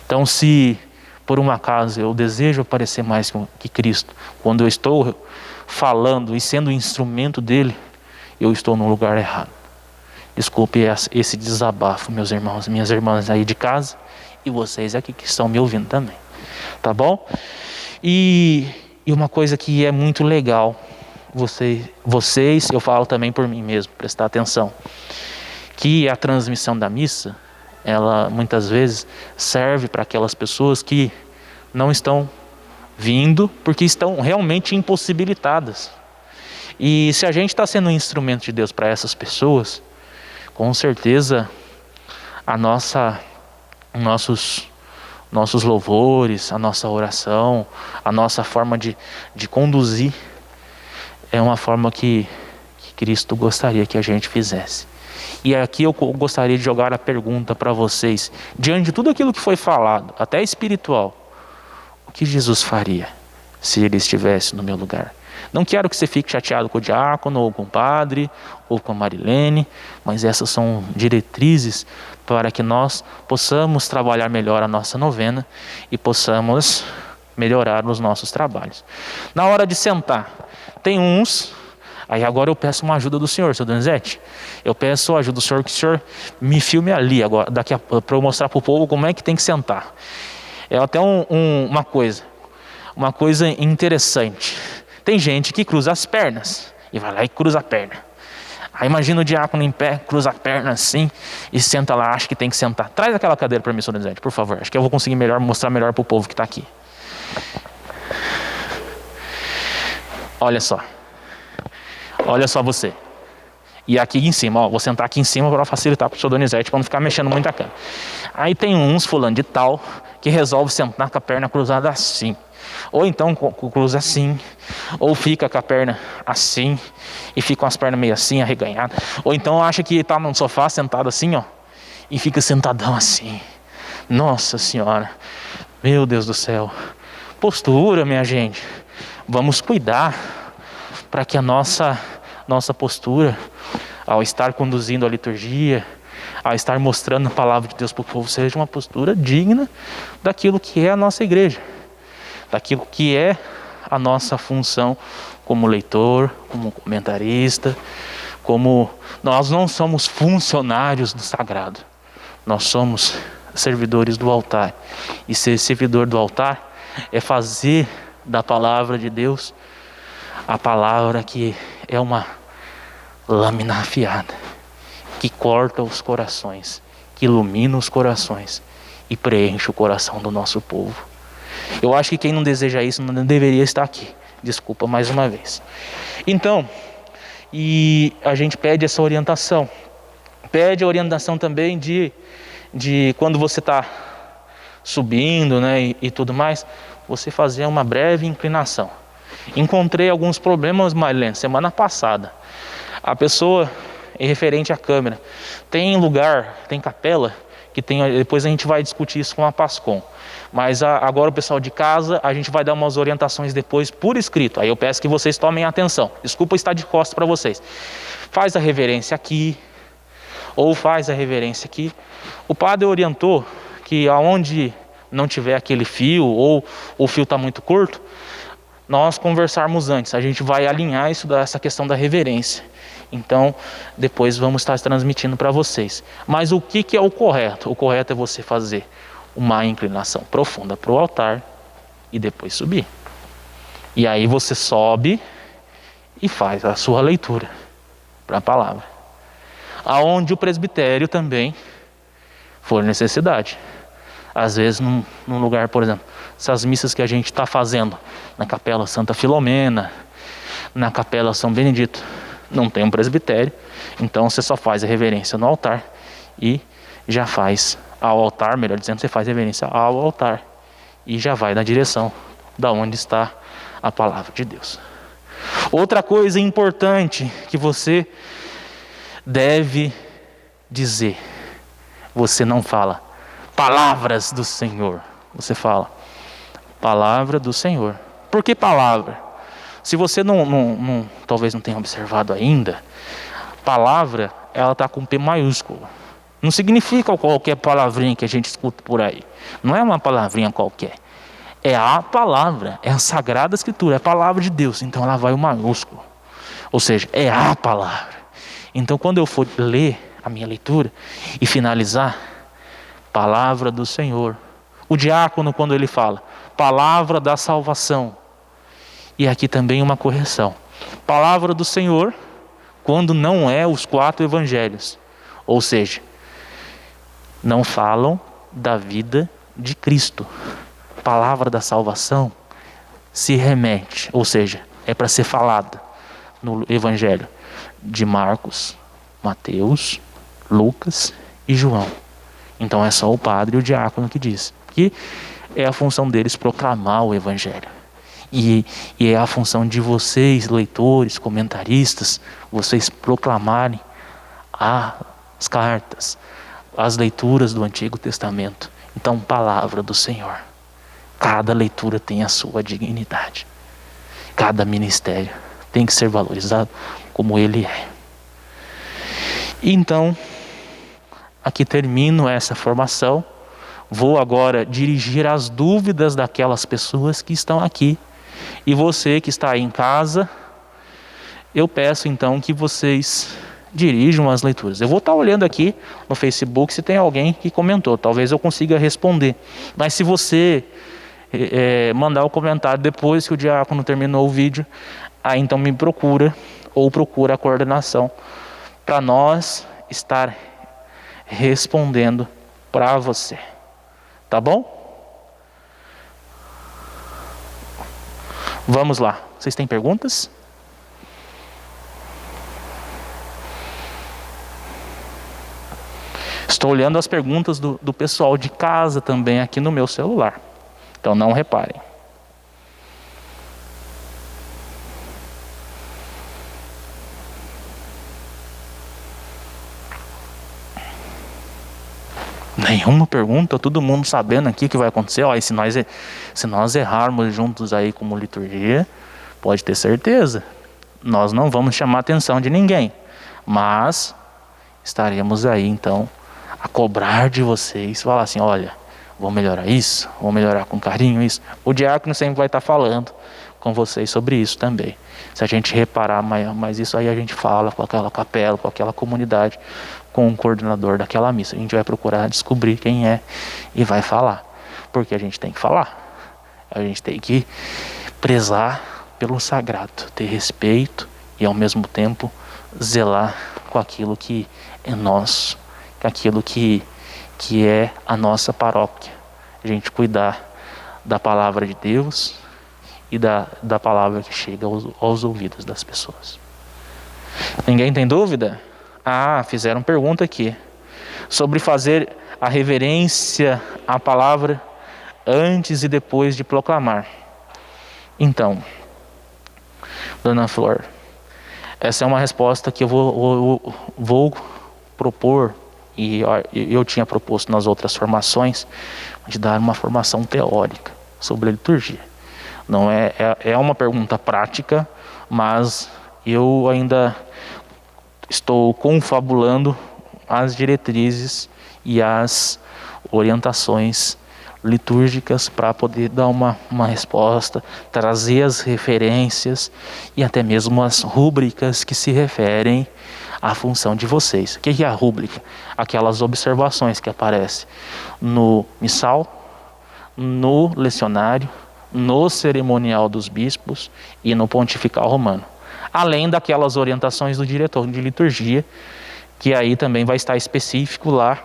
Então, se por um acaso eu desejo aparecer mais que Cristo, quando eu estou falando e sendo instrumento dele, eu estou no lugar errado. Desculpe esse desabafo, meus irmãos, minhas irmãs aí de casa, e vocês aqui que estão me ouvindo também, tá bom? E uma coisa que é muito legal, vocês, eu falo também por mim mesmo, prestar atenção, que a transmissão da missa, ela muitas vezes serve para aquelas pessoas que não estão vindo porque estão realmente impossibilitadas. E se a gente está sendo um instrumento de Deus para essas pessoas, com certeza nossos louvores, a nossa oração, a nossa forma de conduzir é uma forma que Cristo gostaria que a gente fizesse. E aqui eu gostaria de jogar a pergunta para vocês, diante de tudo aquilo que foi falado, até espiritual, o que Jesus faria se ele estivesse no meu lugar? Não quero que você fique chateado com o diácono, ou com o padre, ou com a Marilene, mas essas são diretrizes para que nós possamos trabalhar melhor a nossa novena e possamos melhorar os nossos trabalhos. Na hora de sentar, tem uns... Aí agora eu peço uma ajuda do senhor, seu Donizete. Eu peço a ajuda do senhor, que o senhor me filme ali agora, daqui para eu mostrar para o povo como é que tem que sentar. É até uma coisa interessante. Tem gente que cruza as pernas e vai lá e cruza a perna. Aí imagina o diácono em pé, cruza a perna assim e senta lá, acha que tem que sentar. Traz aquela cadeira para mim, seu Donizete, por favor. Acho que eu vou conseguir mostrar melhor para o povo que está aqui. Olha só você. E aqui em cima, vou sentar aqui em cima para facilitar para o seu Donizete, para não ficar mexendo muito a cama. Aí tem uns fulano de tal que resolve sentar com a perna cruzada assim. Ou então cruza assim, ou fica com a perna assim, e fica com as pernas meio assim, arreganhadas. Ou então acha que está no sofá sentado assim, e fica sentadão assim. Nossa Senhora, meu Deus do céu. Postura, minha gente. Vamos cuidar para que a nossa postura, ao estar conduzindo a liturgia, ao estar mostrando a palavra de Deus para o povo, seja uma postura digna daquilo que é a nossa igreja, daquilo que é a nossa função como leitor, como comentarista, como nós não somos funcionários do sagrado, nós somos servidores do altar. E ser servidor do altar é fazer da palavra de Deus a palavra que é uma lâmina afiada, que corta os corações, que ilumina os corações e preenche o coração do nosso povo. Eu acho que quem não deseja isso não deveria estar aqui. Desculpa mais uma vez. Então, e a gente pede essa orientação. Pede a orientação também de quando você está subindo, né, e tudo mais, você fazer uma breve inclinação. Encontrei alguns problemas, Marlene, semana passada. A pessoa, em referente à câmera, tem lugar, tem capela, que tem, depois a gente vai discutir isso com a Pascom. Mas agora o pessoal de casa, a gente vai dar umas orientações depois por escrito. Aí eu peço que vocês tomem atenção. Desculpa estar de costas para vocês. Faz a reverência aqui, ou faz a reverência aqui. O padre orientou que aonde não tiver aquele fio, ou o fio está muito curto, nós conversarmos antes. A gente vai alinhar essa questão da reverência. Então, depois vamos estar transmitindo para vocês. Mas o que é o correto? O correto é você fazer uma inclinação profunda para o altar e depois subir. E aí você sobe e faz a sua leitura para a palavra. Aonde o presbitério também for necessidade. Às vezes num lugar, por exemplo, essas missas que a gente está fazendo na Capela Santa Filomena, na Capela São Benedito, não tem um presbitério, então você só faz a reverência no altar e já faz ao altar, melhor dizendo, você faz reverência ao altar e já vai na direção da onde está a palavra de Deus. Outra coisa importante que você deve dizer, você não fala palavras do Senhor, você fala palavra do Senhor. Por que palavra? Se você talvez não tenha observado ainda, palavra, ela está com P maiúsculo. Não significa qualquer palavrinha que a gente escuta por aí. Não é uma palavrinha qualquer. É a palavra, é a Sagrada Escritura, é a palavra de Deus. Então ela vai o maiúsculo. Ou seja, é a palavra. Então quando eu for ler a minha leitura e finalizar, palavra do Senhor. O diácono, quando ele fala, palavra da salvação. E aqui também uma correção. Palavra do Senhor, quando não é os 4 evangelhos. Ou seja, não falam da vida de Cristo. Palavra da salvação se remete, ou seja, é para ser falada no evangelho de Marcos, Mateus, Lucas e João. Então é só o padre e o diácono que diz. Que é a função deles proclamar o evangelho. E é a função de vocês, leitores, comentaristas, vocês proclamarem as cartas, as leituras do Antigo Testamento. Então, palavra do Senhor. Cada leitura tem a sua dignidade. Cada ministério tem que ser valorizado como ele é. Então, aqui termino essa formação. Vou agora dirigir as dúvidas daquelas pessoas que estão aqui. E você que está aí em casa, eu peço então que vocês dirijam as leituras. Eu vou estar olhando aqui no Facebook se tem alguém que comentou. Talvez eu consiga responder. Mas se você mandar o comentário depois que o diácono terminou o vídeo, aí então me procura ou procura a coordenação para nós estar respondendo para você. Tá bom? Vamos lá. Vocês têm perguntas? Estou olhando as perguntas do pessoal de casa também aqui no meu celular. Então não reparem. Nenhuma pergunta, todo mundo sabendo aqui o que vai acontecer. Ó, e se nós errarmos juntos aí como liturgia, pode ter certeza, nós não vamos chamar a atenção de ninguém, mas estaremos aí então a cobrar de vocês, falar assim, olha, vou melhorar isso, vou melhorar com carinho isso. O diácono sempre vai estar falando com vocês sobre isso também. Se a gente reparar, mas isso aí a gente fala com aquela capela, com aquela comunidade, com o coordenador daquela missa. A gente vai procurar descobrir quem é e vai falar. Porque a gente tem que falar. A gente tem que prezar pelo sagrado, ter respeito e ao mesmo tempo zelar com aquilo que é nosso, com aquilo que é a nossa paróquia. A gente cuidar da palavra de Deus e da palavra que chega aos ouvidos das pessoas. Ninguém tem dúvida? Fizeram pergunta aqui sobre fazer a reverência à palavra antes e depois de proclamar. Então, Dona Flor, essa é uma resposta que eu vou propor, e eu tinha proposto nas outras formações, de dar uma formação teórica sobre a liturgia. Não é uma pergunta prática, mas eu ainda estou confabulando as diretrizes e as orientações litúrgicas para poder dar uma resposta, trazer as referências e até mesmo as rúbricas que se referem à função de vocês. O que é a rúbrica? Aquelas observações que aparecem no missal, no lecionário, no cerimonial dos bispos e no pontifical romano. Além daquelas orientações do diretor de liturgia, que aí também vai estar específico lá,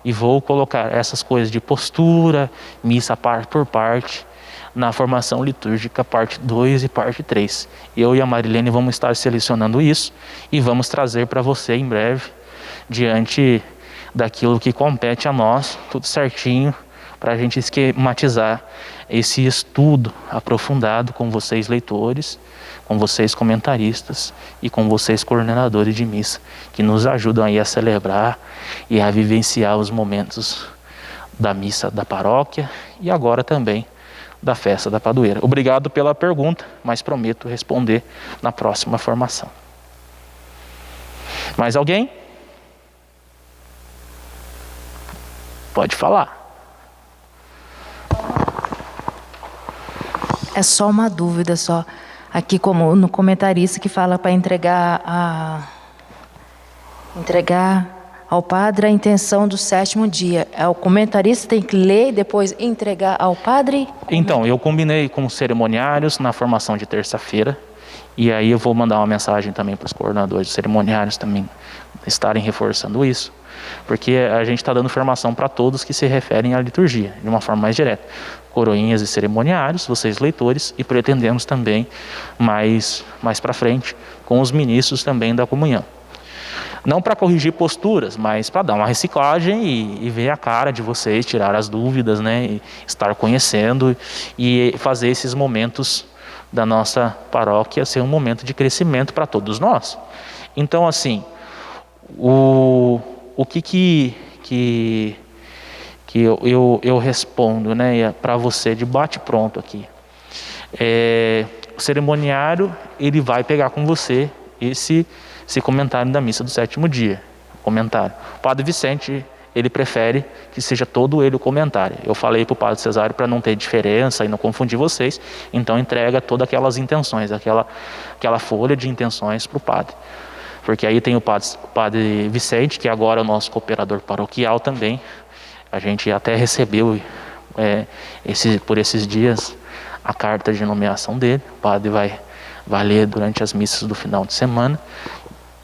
e vou colocar essas coisas de postura, missa parte por parte, na formação litúrgica parte 2 e parte 3. Eu e a Marilene vamos estar selecionando isso e vamos trazer para você em breve, diante daquilo que compete a nós, tudo certinho, para a gente esquematizar esse estudo aprofundado com vocês leitores, com vocês comentaristas e com vocês coordenadores de missa, que nos ajudam aí a celebrar e a vivenciar os momentos da missa da paróquia e agora também da festa da padroeira. Obrigado pela pergunta, mas prometo responder na próxima formação. Mais alguém? Pode falar. É só uma dúvida só. Aqui como no comentarista que fala para entregar ao padre a intenção do 7º dia. O comentarista tem que ler e depois entregar ao padre? Então, eu combinei com os cerimoniários na formação de terça-feira, e aí eu vou mandar uma mensagem também para os coordenadores de cerimoniários também estarem reforçando isso, porque a gente está dando formação para todos que se referem à liturgia, de uma forma mais direta. Coroinhas e cerimoniários, vocês leitores, e pretendemos também mais para frente com os ministros também da comunhão. Não para corrigir posturas, mas para dar uma reciclagem e ver a cara de vocês, tirar as dúvidas, né? E estar conhecendo e fazer esses momentos da nossa paróquia ser um momento de crescimento para todos nós. Então, assim, o que eu respondo, né, para você de bate-pronto aqui. O cerimoniário, ele vai pegar com você esse comentário da missa do 7º dia. Comentário. O padre Vicente, ele prefere que seja todo ele o comentário. Eu falei para o padre Cesário para não ter diferença e não confundir vocês, então entrega todas aquelas intenções, aquela folha de intenções para o padre. Porque aí tem o padre Vicente, que agora é o nosso cooperador paroquial também. A gente até recebeu por esses dias a carta de nomeação dele. O padre vai ler durante as missas do final de semana,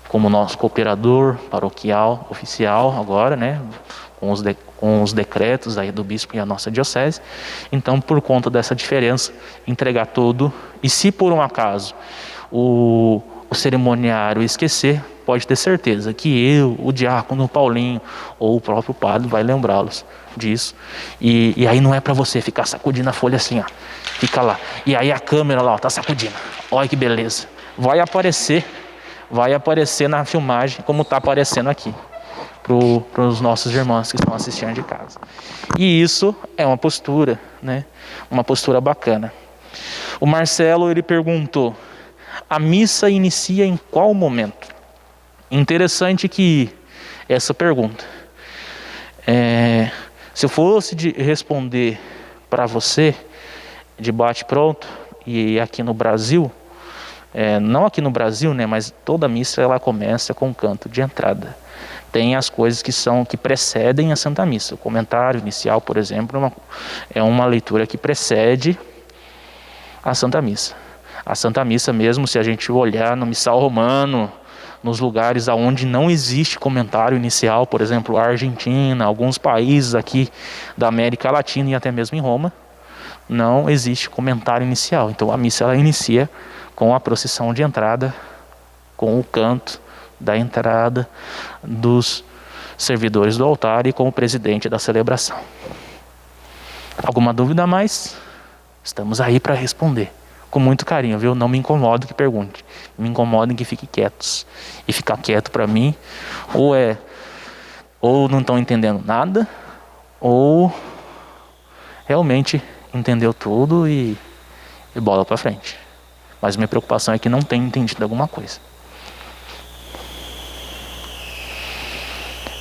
como nosso cooperador paroquial oficial agora, né, com os decretos aí do bispo e a nossa diocese. Então, por conta dessa diferença, entregar tudo. E se por um acaso o cerimoniário esquecer, pode ter certeza que eu, o diácono Paulinho ou o próprio padre vai lembrá-los disso. E aí não é para você ficar sacudindo a folha assim, ó. Fica lá. E aí a câmera lá, ó, tá sacudindo. Olha que beleza. Vai aparecer na filmagem como está aparecendo aqui para os nossos irmãos que estão assistindo de casa. E isso é uma postura, né? Uma postura bacana. O Marcelo, ele perguntou: a missa inicia em qual momento? Interessante que essa pergunta. Se eu fosse responder para você de bate-pronto, e aqui no Brasil, não aqui no Brasil, né, mas toda missa ela começa com o canto de entrada. Tem as coisas que precedem a Santa Missa. O comentário inicial, por exemplo, é uma leitura que precede a Santa Missa. A Santa Missa mesmo, se a gente olhar no missal romano, nos lugares onde não existe comentário inicial, por exemplo, a Argentina, alguns países aqui da América Latina e até mesmo em Roma, não existe comentário inicial. Então a missa ela inicia com a procissão de entrada com o canto da entrada dos servidores do altar e com o presidente da celebração. Alguma dúvida a mais? Estamos aí para responder. Com muito carinho, viu? Não me incomoda que pergunte. Me incomoda que fiquem quietos. E ficar quieto para mim, ou não estão entendendo nada, ou realmente entendeu tudo e bola para frente. Mas minha preocupação é que não tenha entendido alguma coisa.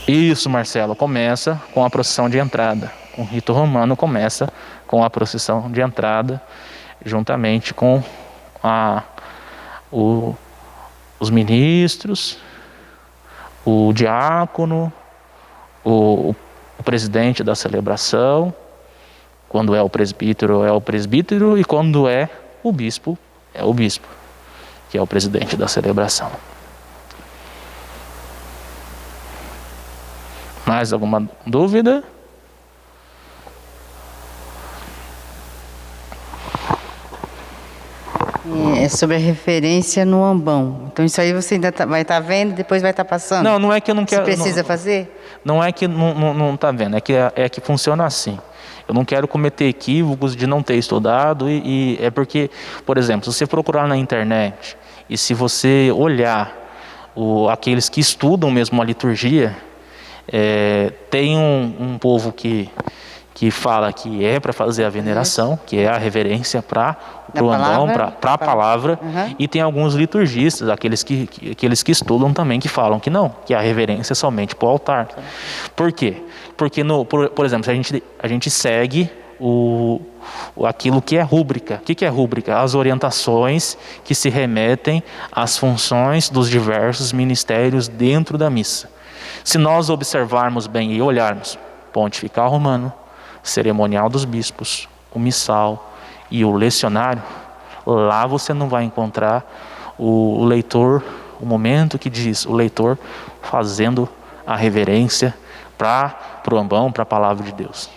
Isso, Marcelo, começa com a procissão de entrada. O rito romano começa com a procissão de entrada, juntamente com os ministros, o diácono, o presidente da celebração. Quando é o presbítero, e quando é o bispo, que é o presidente da celebração. Mais alguma dúvida? É sobre a referência no ambão. Então isso aí você ainda vai estar vendo, depois vai estar passando? Não é que eu não quero... Você precisa fazer? Não é que não está vendo, é que funciona assim. Eu não quero cometer equívocos de não ter estudado e é porque, por exemplo, se você procurar na internet e se você olhar aqueles que estudam mesmo a liturgia, tem um povo que fala que é para fazer a veneração, que é a reverência para o ambão, para a palavra, e tem alguns liturgistas, aqueles que estudam também, que falam que não, que a reverência é somente para o altar. Por quê? Porque, por exemplo, a gente segue aquilo que é rúbrica. O que é rúbrica? As orientações que se remetem às funções dos diversos ministérios dentro da missa. Se nós observarmos bem e olharmos, pontifical romano, cerimonial dos bispos, o missal e o lecionário, lá você não vai encontrar o leitor, o momento que diz o leitor fazendo a reverência para o ambão, para a palavra de Deus.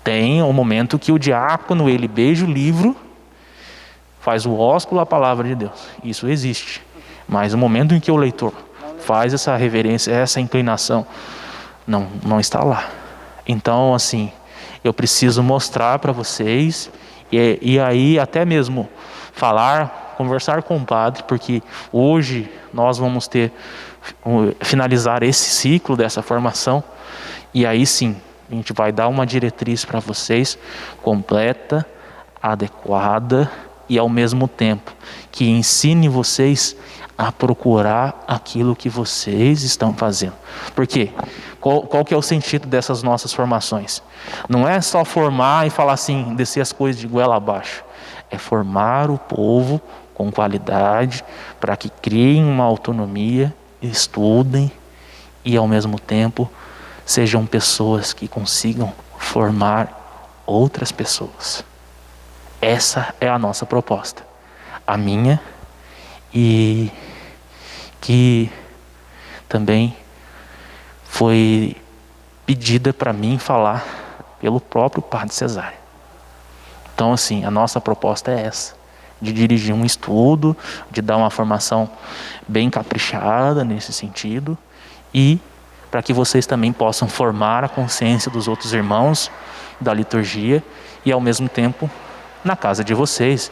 Tem um momento que o diácono, ele beija o livro, faz o ósculo à palavra de Deus. Isso existe. Mas o momento em que o leitor faz essa reverência, essa inclinação, não está lá. Então, assim, eu preciso mostrar para vocês e aí até mesmo conversar com o padre, porque hoje nós vamos finalizar esse ciclo dessa formação e aí sim, a gente vai dar uma diretriz para vocês completa, adequada e ao mesmo tempo que ensine vocês a procurar aquilo que vocês estão fazendo. Por quê? Qual que é o sentido dessas nossas formações? Não é só formar e falar assim, descer as coisas de goela abaixo. É formar o povo com qualidade para que criem uma autonomia, estudem e ao mesmo tempo sejam pessoas que consigam formar outras pessoas. Essa é a nossa proposta. A minha e que também foi pedida para mim falar pelo próprio padre Cesário. Então, assim, a nossa proposta é essa, de dirigir um estudo, de dar uma formação bem caprichada nesse sentido e para que vocês também possam formar a consciência dos outros irmãos da liturgia e, ao mesmo tempo, na casa de vocês,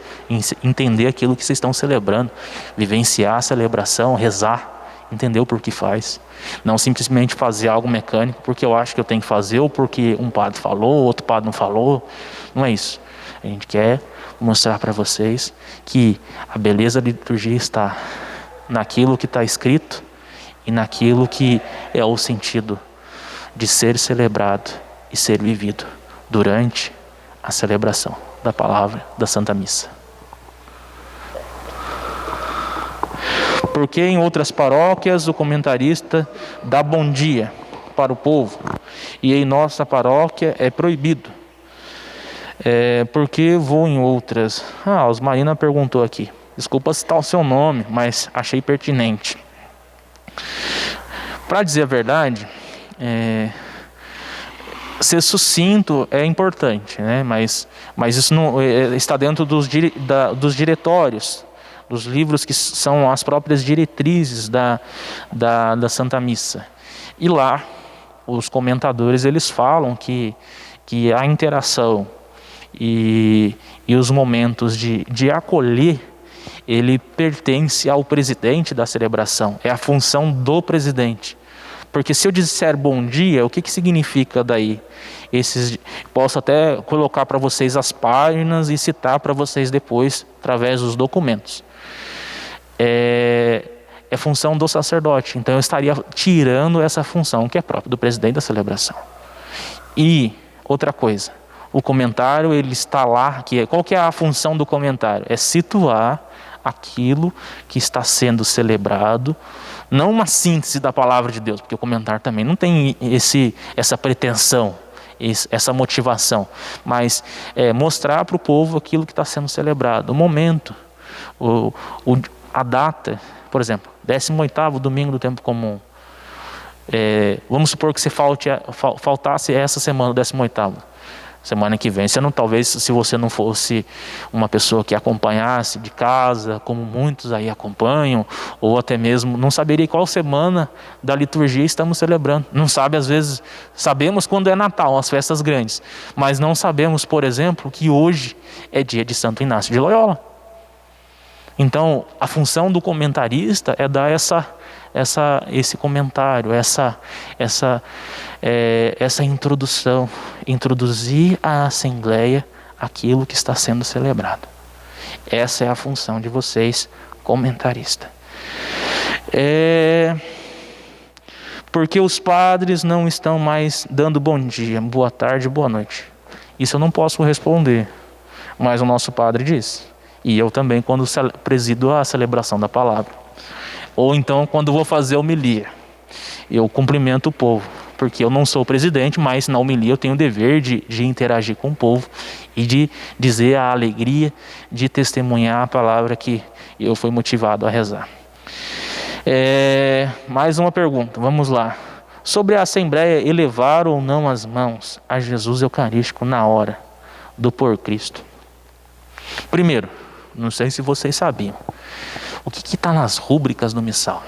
entender aquilo que vocês estão celebrando, vivenciar a celebração, rezar, entender o porquê faz. Não simplesmente fazer algo mecânico porque eu acho que eu tenho que fazer ou porque um padre falou, outro padre não falou. Não é isso. A gente quer mostrar para vocês que a beleza da liturgia está naquilo que está escrito e naquilo que é o sentido de ser celebrado e ser vivido durante a celebração da palavra da Santa Missa. Porque em outras paróquias o comentarista dá bom dia para o povo e em nossa paróquia é proibido. Porque vou em outras. A Osmarina perguntou aqui. Desculpa citar o seu nome, mas achei pertinente. Para dizer a verdade, ser sucinto é importante, né? Mas isso não está dentro dos diretórios dos livros que são as próprias diretrizes da Santa Missa. E lá, os comentadores, eles falam que a interação e os momentos de acolher, ele pertence ao presidente da celebração, é a função do presidente. Porque se eu disser bom dia, o que significa daí? Posso até colocar para vocês as páginas e citar para vocês depois, através dos documentos. É função do sacerdote, então eu estaria tirando essa função que é própria do presidente da celebração. E outra coisa, o comentário, ele está lá, qual que é a função do comentário? É situar aquilo que está sendo celebrado, não uma síntese da palavra de Deus, porque o comentário também não tem essa pretensão, essa motivação, mas mostrar para o povo aquilo que está sendo celebrado, o momento, a data, por exemplo, 18º domingo do tempo comum. Vamos supor que você faltasse essa semana, 18º. Semana que vem, talvez se você não fosse uma pessoa que acompanhasse de casa, como muitos aí acompanham, ou até mesmo não saberia qual semana da liturgia estamos celebrando. Não sabe, às vezes, sabemos quando é Natal, as festas grandes, mas não sabemos, por exemplo, que hoje é dia de Santo Inácio de Loyola. Então, a função do comentarista é dar esse comentário, essa introdução, introduzir à Assembleia aquilo que está sendo celebrado. Essa é a função de vocês, comentarista. Porque os padres não estão mais dando bom dia, boa tarde, boa noite. Isso eu não posso responder, mas o nosso padre diz. E eu também, quando presido a celebração da palavra. Ou então, quando vou fazer a homilia, eu cumprimento o povo, porque eu não sou o presidente, mas na homilia eu tenho o dever de interagir com o povo e de dizer a alegria, de testemunhar a palavra que eu fui motivado a rezar. Mais uma pergunta, vamos lá. Sobre a Assembleia elevar ou não as mãos a Jesus Eucarístico na hora do por Cristo. Primeiro, não sei se vocês sabiam, o que está nas rúbricas do missal?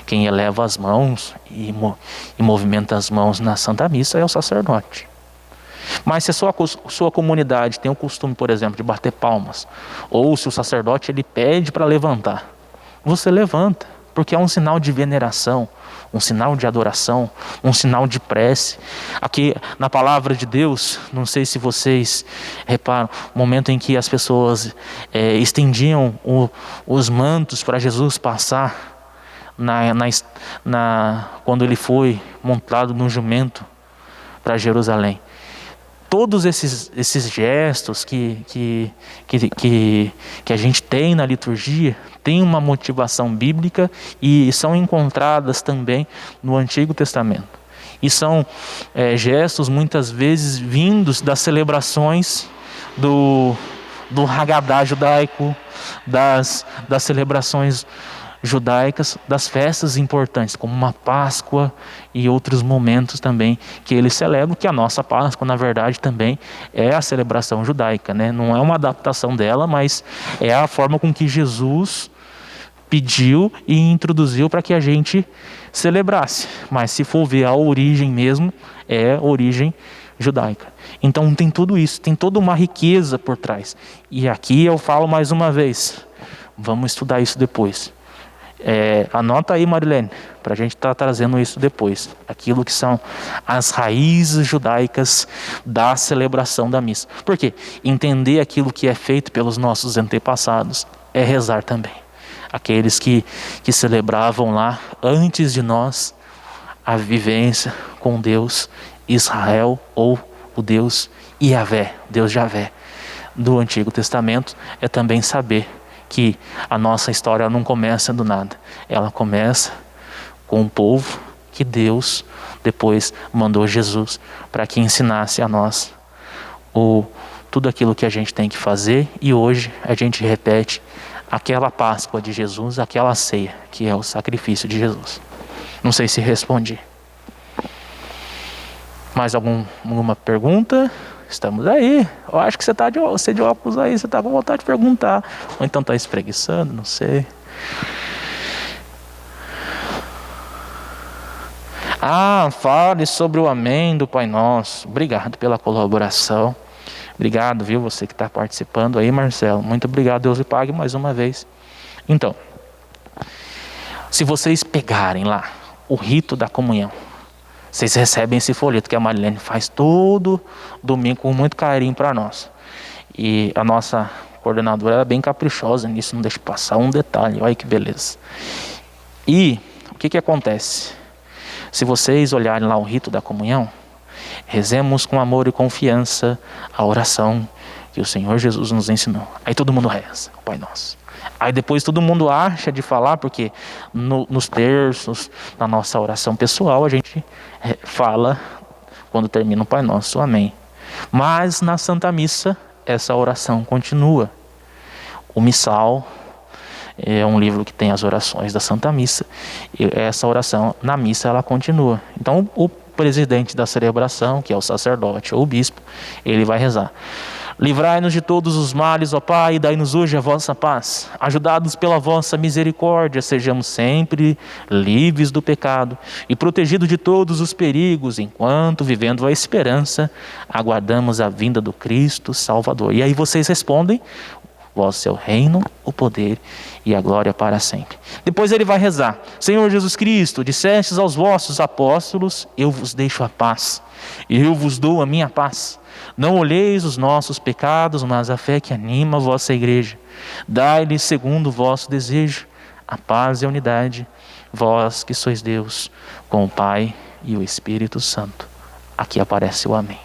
Quem eleva as mãos e movimenta as mãos na Santa Missa é o sacerdote. Mas se a sua comunidade tem o costume, por exemplo, de bater palmas, ou se o sacerdote ele pede para levantar, você levanta, porque é um sinal de veneração, um sinal de adoração, um sinal de prece. Aqui na palavra de Deus, não sei se vocês reparam, o momento em que as pessoas estendiam os mantos para Jesus passar, quando ele foi montado num jumento para Jerusalém. Todos esses gestos que a gente tem na liturgia têm uma motivação bíblica e são encontradas também no Antigo Testamento. E são gestos muitas vezes vindos das celebrações do Hagadá judaico, das celebrações judaicas, das festas importantes, como uma Páscoa e outros momentos também que eles celebram, que a nossa Páscoa, na verdade, também é a celebração judaica, né? Não é uma adaptação dela, mas é a forma com que Jesus pediu e introduziu para que a gente celebrasse. Mas se for ver a origem mesmo, é a origem judaica. Então tem tudo isso, tem toda uma riqueza por trás. E aqui eu falo mais uma vez, vamos estudar isso depois. Anota aí, Marilene, para a gente estar trazendo isso depois. Aquilo que são as raízes judaicas da celebração da missa. Por quê? Entender aquilo que é feito pelos nossos antepassados é rezar também. Aqueles que celebravam lá, antes de nós, a vivência com Deus Israel, ou o Deus Yahvé, Deus Javé, do Antigo Testamento, é também saber que a nossa história não começa do nada. Ela começa com um povo que Deus depois mandou Jesus para que ensinasse a nós tudo aquilo que a gente tem que fazer, e hoje a gente repete aquela Páscoa de Jesus, aquela ceia, que é o sacrifício de Jesus. Não sei se respondi. Mais alguma pergunta? Estamos aí. Eu acho que você de óculos aí, você está com vontade de perguntar. Ou então está espreguiçando, não sei. Fale sobre o amém do Pai Nosso. Obrigado pela colaboração. Obrigado, viu, você que está participando aí, Marcelo. Muito obrigado, Deus lhe pague mais uma vez. Então, se vocês pegarem lá o rito da comunhão, vocês recebem esse folheto que a Marilene faz todo domingo com muito carinho para nós. E a nossa coordenadora é bem caprichosa nisso, não deixa passar um detalhe. Olha que beleza. E o que acontece? Se vocês olharem lá o rito da comunhão, rezemos com amor e confiança a oração que o Senhor Jesus nos ensinou. Aí todo mundo reza, o Pai Nosso. Aí depois todo mundo acha de falar, porque nos terços, na nossa oração pessoal, a gente fala, quando termina o Pai Nosso, amém. Mas na Santa Missa, essa oração continua. O Missal é um livro que tem as orações da Santa Missa, e essa oração na missa ela continua. Então o presidente da celebração, que é o sacerdote ou o bispo, ele vai rezar: livrai-nos de todos os males, ó Pai, e dai-nos hoje a vossa paz. Ajudados pela vossa misericórdia, sejamos sempre livres do pecado e protegidos de todos os perigos, enquanto, vivendo a esperança, aguardamos a vinda do Cristo Salvador. E aí vocês respondem: vosso é o reino, o poder e a glória para sempre. Depois ele vai rezar: Senhor Jesus Cristo, dissestes aos vossos apóstolos: eu vos deixo a paz, eu vos dou a minha paz. Não olheis os nossos pecados, mas a fé que anima a vossa igreja. Dai-lhes segundo o vosso desejo a paz e a unidade, vós que sois Deus, com o Pai e o Espírito Santo. Aqui aparece o amém.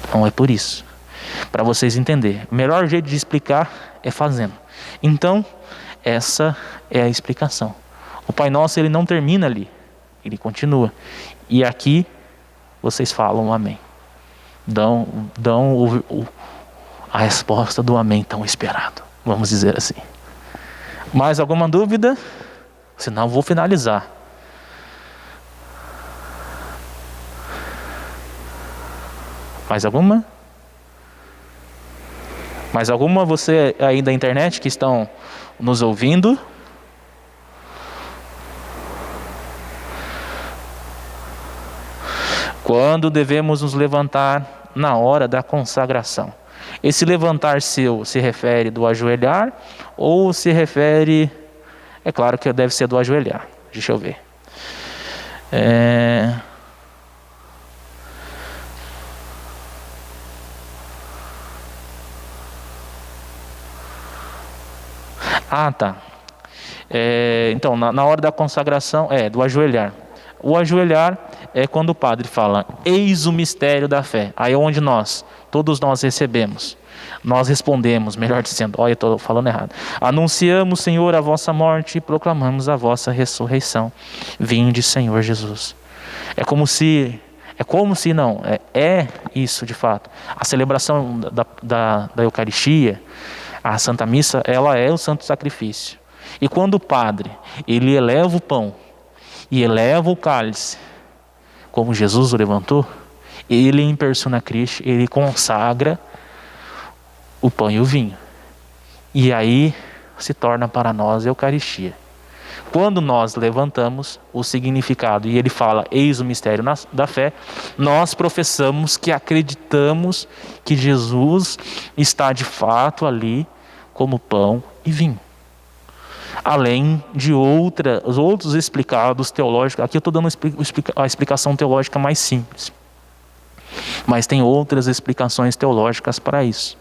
Então é por isso, para vocês entenderem, o melhor jeito de explicar é fazendo. Então, essa é a explicação. O Pai Nosso, ele não termina ali, ele continua. E aqui vocês falam amém. Dão a resposta do amém tão esperado, vamos dizer assim. Mais alguma dúvida? Senão eu vou finalizar. Mais alguma? Mais alguma? Você aí da internet que estão nos ouvindo? Quando devemos nos levantar? Na hora da consagração. Esse levantar seu se refere do ajoelhar ou se refere... É claro que deve ser do ajoelhar. Deixa eu ver. Tá. Então, na hora da consagração, do ajoelhar. O ajoelhar é quando o padre fala: eis o mistério da fé. Aí é onde todos nós recebemos. Nós respondemos, melhor dizendo, olha, eu estou falando errado. Anunciamos, Senhor, a vossa morte e proclamamos a vossa ressurreição. Vinde, Senhor Jesus. É isso de fato. A celebração da Eucaristia, a Santa Missa, ela é o santo sacrifício. E quando o padre, ele eleva o pão e eleva o cálice, como Jesus o levantou, ele em persona Christi, ele consagra o pão e o vinho. E aí se torna para nós a Eucaristia. Quando nós levantamos o significado e ele fala: eis o mistério da fé, nós professamos que acreditamos que Jesus está de fato ali como pão e vinho. Além de outros explicados teológicos. Aqui eu estou dando a explicação teológica mais simples. Mas tem outras explicações teológicas para isso.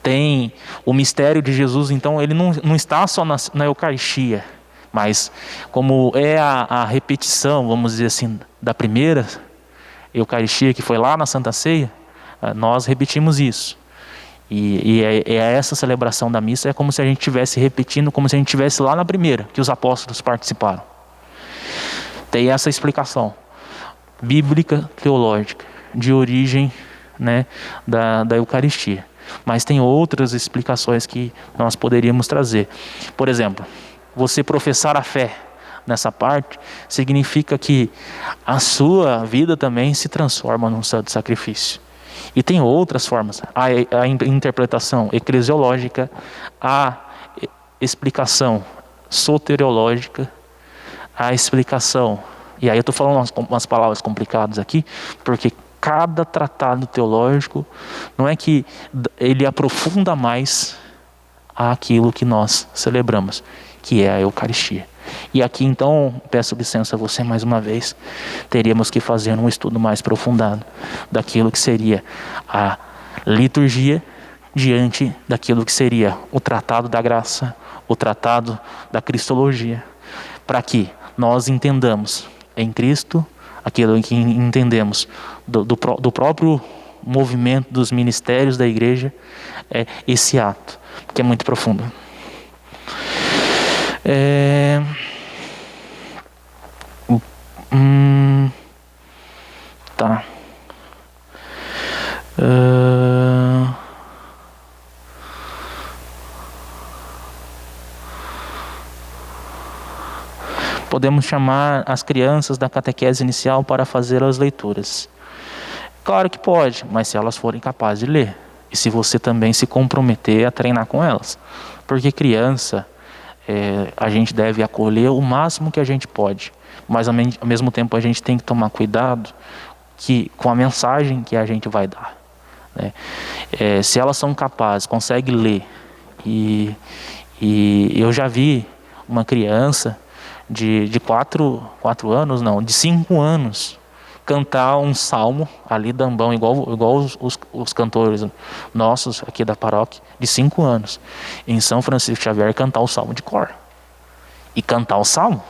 Tem o mistério de Jesus, então ele não está só na Eucaristia, mas como é a repetição, vamos dizer assim, da primeira Eucaristia, que foi lá na Santa Ceia, nós repetimos isso. E essa celebração da missa é como se a gente estivesse repetindo, como se a gente estivesse lá na primeira, que os apóstolos participaram. Tem essa explicação bíblica, teológica, de origem, da Eucaristia. Mas tem outras explicações que nós poderíamos trazer. Por exemplo, você professar a fé nessa parte, significa que a vida também se transforma num santo sacrifício. E tem outras formas. A interpretação eclesiológica, a explicação soteriológica, a explicação... E aí eu estou falando umas palavras complicadas aqui, porque cada tratado teológico não é que ele aprofunda mais aquilo que nós celebramos, que é a Eucaristia. E aqui então, peço licença a você mais uma vez, teríamos que fazer um estudo mais aprofundado daquilo que seria a liturgia diante daquilo que seria o tratado da graça, o tratado da cristologia, para que nós entendamos em Cristo aquilo que entendemos do próprio movimento dos ministérios da igreja, esse ato, que é muito profundo. Tá. Podemos chamar as crianças da catequese inicial para fazer as leituras. Claro que pode, mas se elas forem capazes de ler. E se você também se comprometer a treinar com elas. Porque criança, a gente deve acolher o máximo que a gente pode. Mas ao mesmo tempo a gente tem que tomar cuidado com a mensagem que a gente vai dar. Né? Se elas são capazes, conseguem ler. E eu já vi uma criança de 5 anos, cantar um salmo ali dambão, igual os cantores nossos aqui da paróquia, de 5 anos, em São Francisco Xavier, cantar o salmo de cor. E cantar o salmo,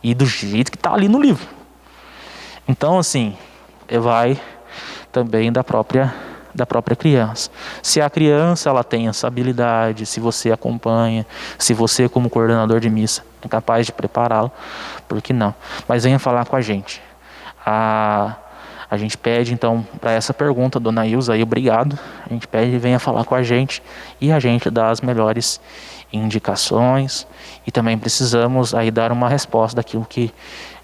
e do jeito que está ali no livro. Então, assim, vai também da própria criança. Se a criança ela tem essa habilidade, se você acompanha, se você como coordenador de missa é capaz de prepará-lo, por que não? Mas venha falar com a gente. A gente pede então para essa pergunta, dona Ilza, aí obrigado. A gente pede e venha falar com a gente e a gente dá as melhores indicações e também precisamos aí dar uma resposta daquilo que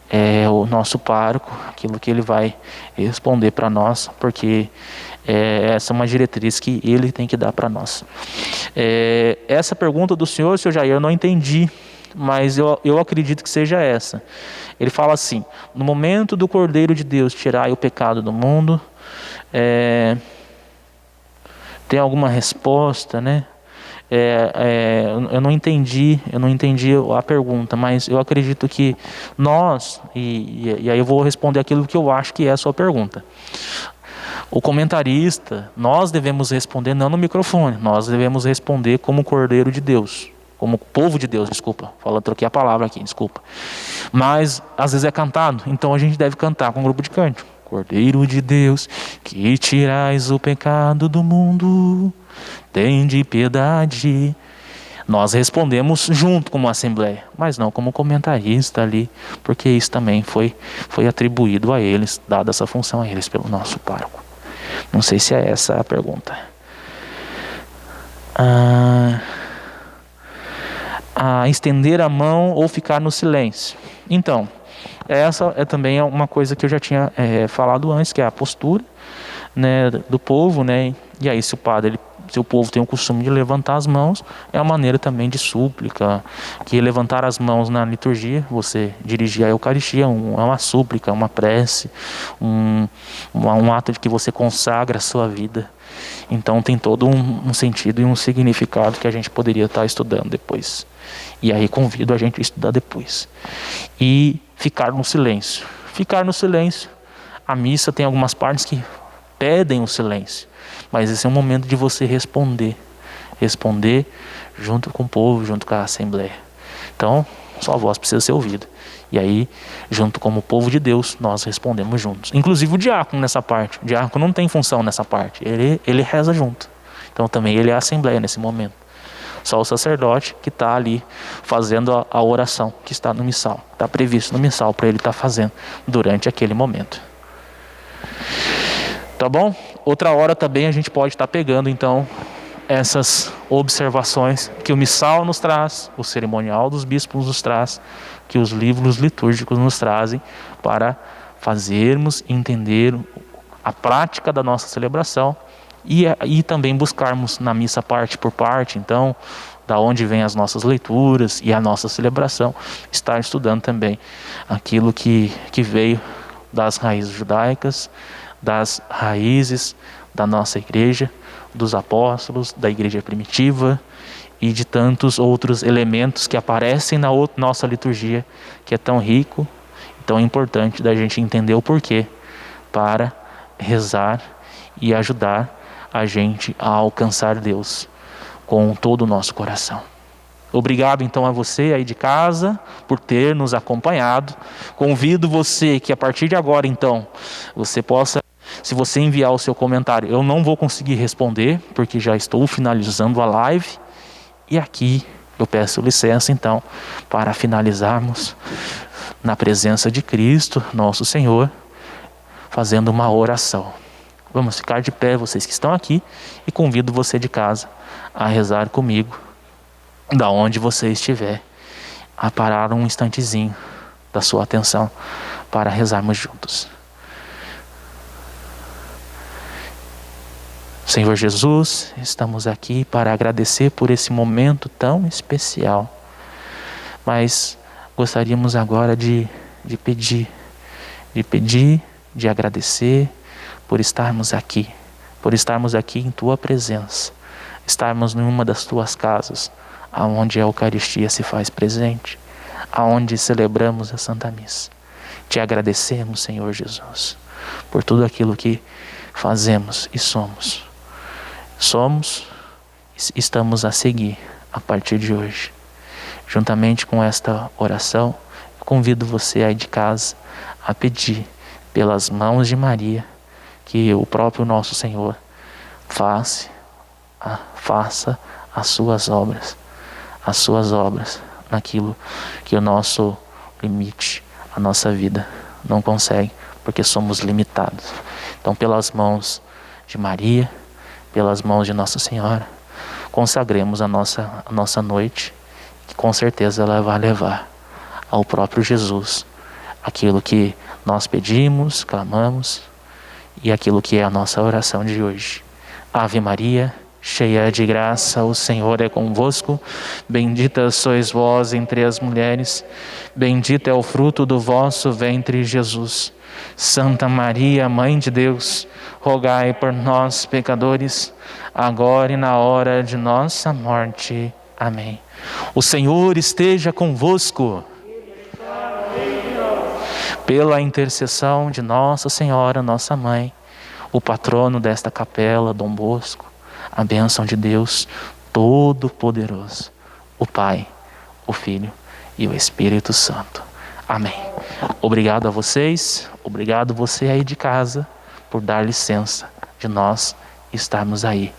é o nosso pároco, aquilo que ele vai responder para nós, porque essa é uma diretriz que ele tem que dar para nós. Essa pergunta do senhor Jair, eu não entendi, mas eu acredito que seja essa. Ele fala assim: no momento do Cordeiro de Deus tirar o pecado do mundo, tem alguma resposta, né? Eu não entendi a pergunta, mas eu acredito que nós, e aí eu vou responder aquilo que eu acho que é a sua pergunta. O comentarista, nós devemos responder não no microfone, nós devemos responder como Cordeiro de Deus, como povo de Deus, troquei a palavra aqui, desculpa. Mas às vezes é cantado, então a gente deve cantar com um grupo de cântico. Cordeiro de Deus, que tirais o pecado do mundo, tende piedade. Nós respondemos junto como assembleia, mas não como comentarista ali, porque isso também foi atribuído a eles, dada essa função a eles pelo nosso pároco. Não sei se é essa a pergunta. Estender a mão ou ficar no silêncio. Então, essa também é uma coisa que eu já tinha falado antes, que é a postura, né, do povo, né? E aí se o povo tem o costume de levantar as mãos, é uma maneira também de súplica, que levantar as mãos na liturgia, você dirigir a Eucaristia, é uma súplica, uma prece, um ato de que você consagra a sua vida. Então tem todo um sentido e um significado que a gente poderia estar estudando depois. E aí convido a gente a estudar depois. E ficar no silêncio. Ficar no silêncio. A missa tem algumas partes que pedem o silêncio. Mas esse é um momento de você responder. Responder junto com o povo, junto com a Assembleia. Então, sua voz precisa ser ouvida. E aí, junto como o povo de Deus, nós respondemos juntos. Inclusive o diácono nessa parte. O diácono não tem função nessa parte. Ele reza junto. Então também ele é a Assembleia nesse momento. Só o sacerdote que está ali fazendo a oração que está no missal. Está previsto no missal para ele estar fazendo durante aquele momento. Tá bom? Outra hora também a gente pode estar pegando então essas observações que o missal nos traz, o cerimonial dos bispos nos traz, que os livros litúrgicos nos trazem, para fazermos entender a prática da nossa celebração e também buscarmos na missa parte por parte, então, da onde vêm as nossas leituras e a nossa celebração, estar estudando também aquilo que veio das raízes judaicas, das raízes da nossa igreja, dos apóstolos, da igreja primitiva e de tantos outros elementos que aparecem na nossa liturgia, que é tão rico, tão importante da gente entender o porquê, para rezar e ajudar a gente a alcançar Deus com todo o nosso coração. Obrigado então a você aí de casa por ter nos acompanhado. Convido você que a partir de agora então você possa, se você enviar o seu comentário, eu não vou conseguir responder porque já estou finalizando a live, e aqui eu peço licença então para finalizarmos na presença de Cristo, nosso Senhor, fazendo uma oração. Vamos ficar de pé, vocês que estão aqui, e convido você de casa a rezar comigo, da onde você estiver, a parar um instantezinho da sua atenção para rezarmos juntos. Senhor Jesus, estamos aqui para agradecer por esse momento tão especial, mas gostaríamos agora de pedir, de agradecer por estarmos aqui em Tua presença, estarmos numa das Tuas casas, aonde a Eucaristia se faz presente, aonde celebramos a Santa Missa. Te agradecemos, Senhor Jesus, por tudo aquilo que fazemos e somos. Estamos a seguir a partir de hoje. Juntamente com esta oração, convido você aí de casa a pedir pelas mãos de Maria que o próprio nosso Senhor faça as suas obras naquilo que o nosso limite, a nossa vida não consegue, porque somos limitados. Então, pelas mãos de Maria, pelas mãos de Nossa Senhora, consagremos a nossa noite, que com certeza ela vai levar ao próprio Jesus aquilo que nós pedimos, clamamos, e aquilo que é a nossa oração de hoje. Ave Maria, cheia de graça, o Senhor é convosco. Bendita sois vós entre as mulheres, bendito é o fruto do vosso ventre, Jesus. Santa Maria, Mãe de Deus, rogai por nós, pecadores, agora e na hora de nossa morte. Amém. O Senhor esteja convosco. Pela intercessão de Nossa Senhora, nossa Mãe, o patrono desta capela, Dom Bosco, a bênção de Deus Todo-Poderoso, o Pai, o Filho e o Espírito Santo. Amém. Obrigado a vocês, obrigado você aí de casa, por dar licença de nós estarmos aí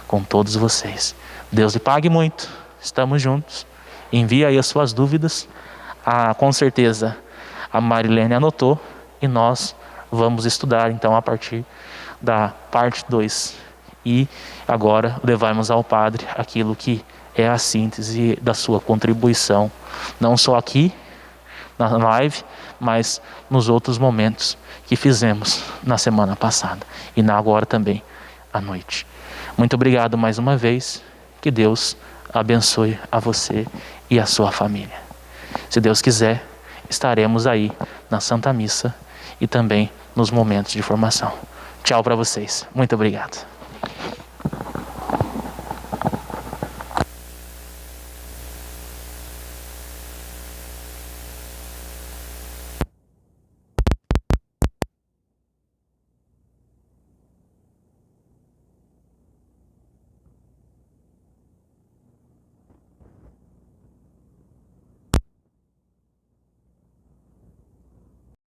com todos vocês. Deus lhe pague muito, estamos juntos. Envie aí as suas dúvidas, com certeza a Marilene anotou, e nós vamos estudar então a partir da parte 2 e agora levarmos ao Padre aquilo que é a síntese da sua contribuição, não só aqui na live, mas nos outros momentos que fizemos na semana passada e agora também à noite. Muito obrigado mais uma vez, que Deus abençoe a você e a sua família. Se Deus quiser, estaremos aí na Santa Missa e também nos momentos de formação. Tchau para vocês. Muito obrigado.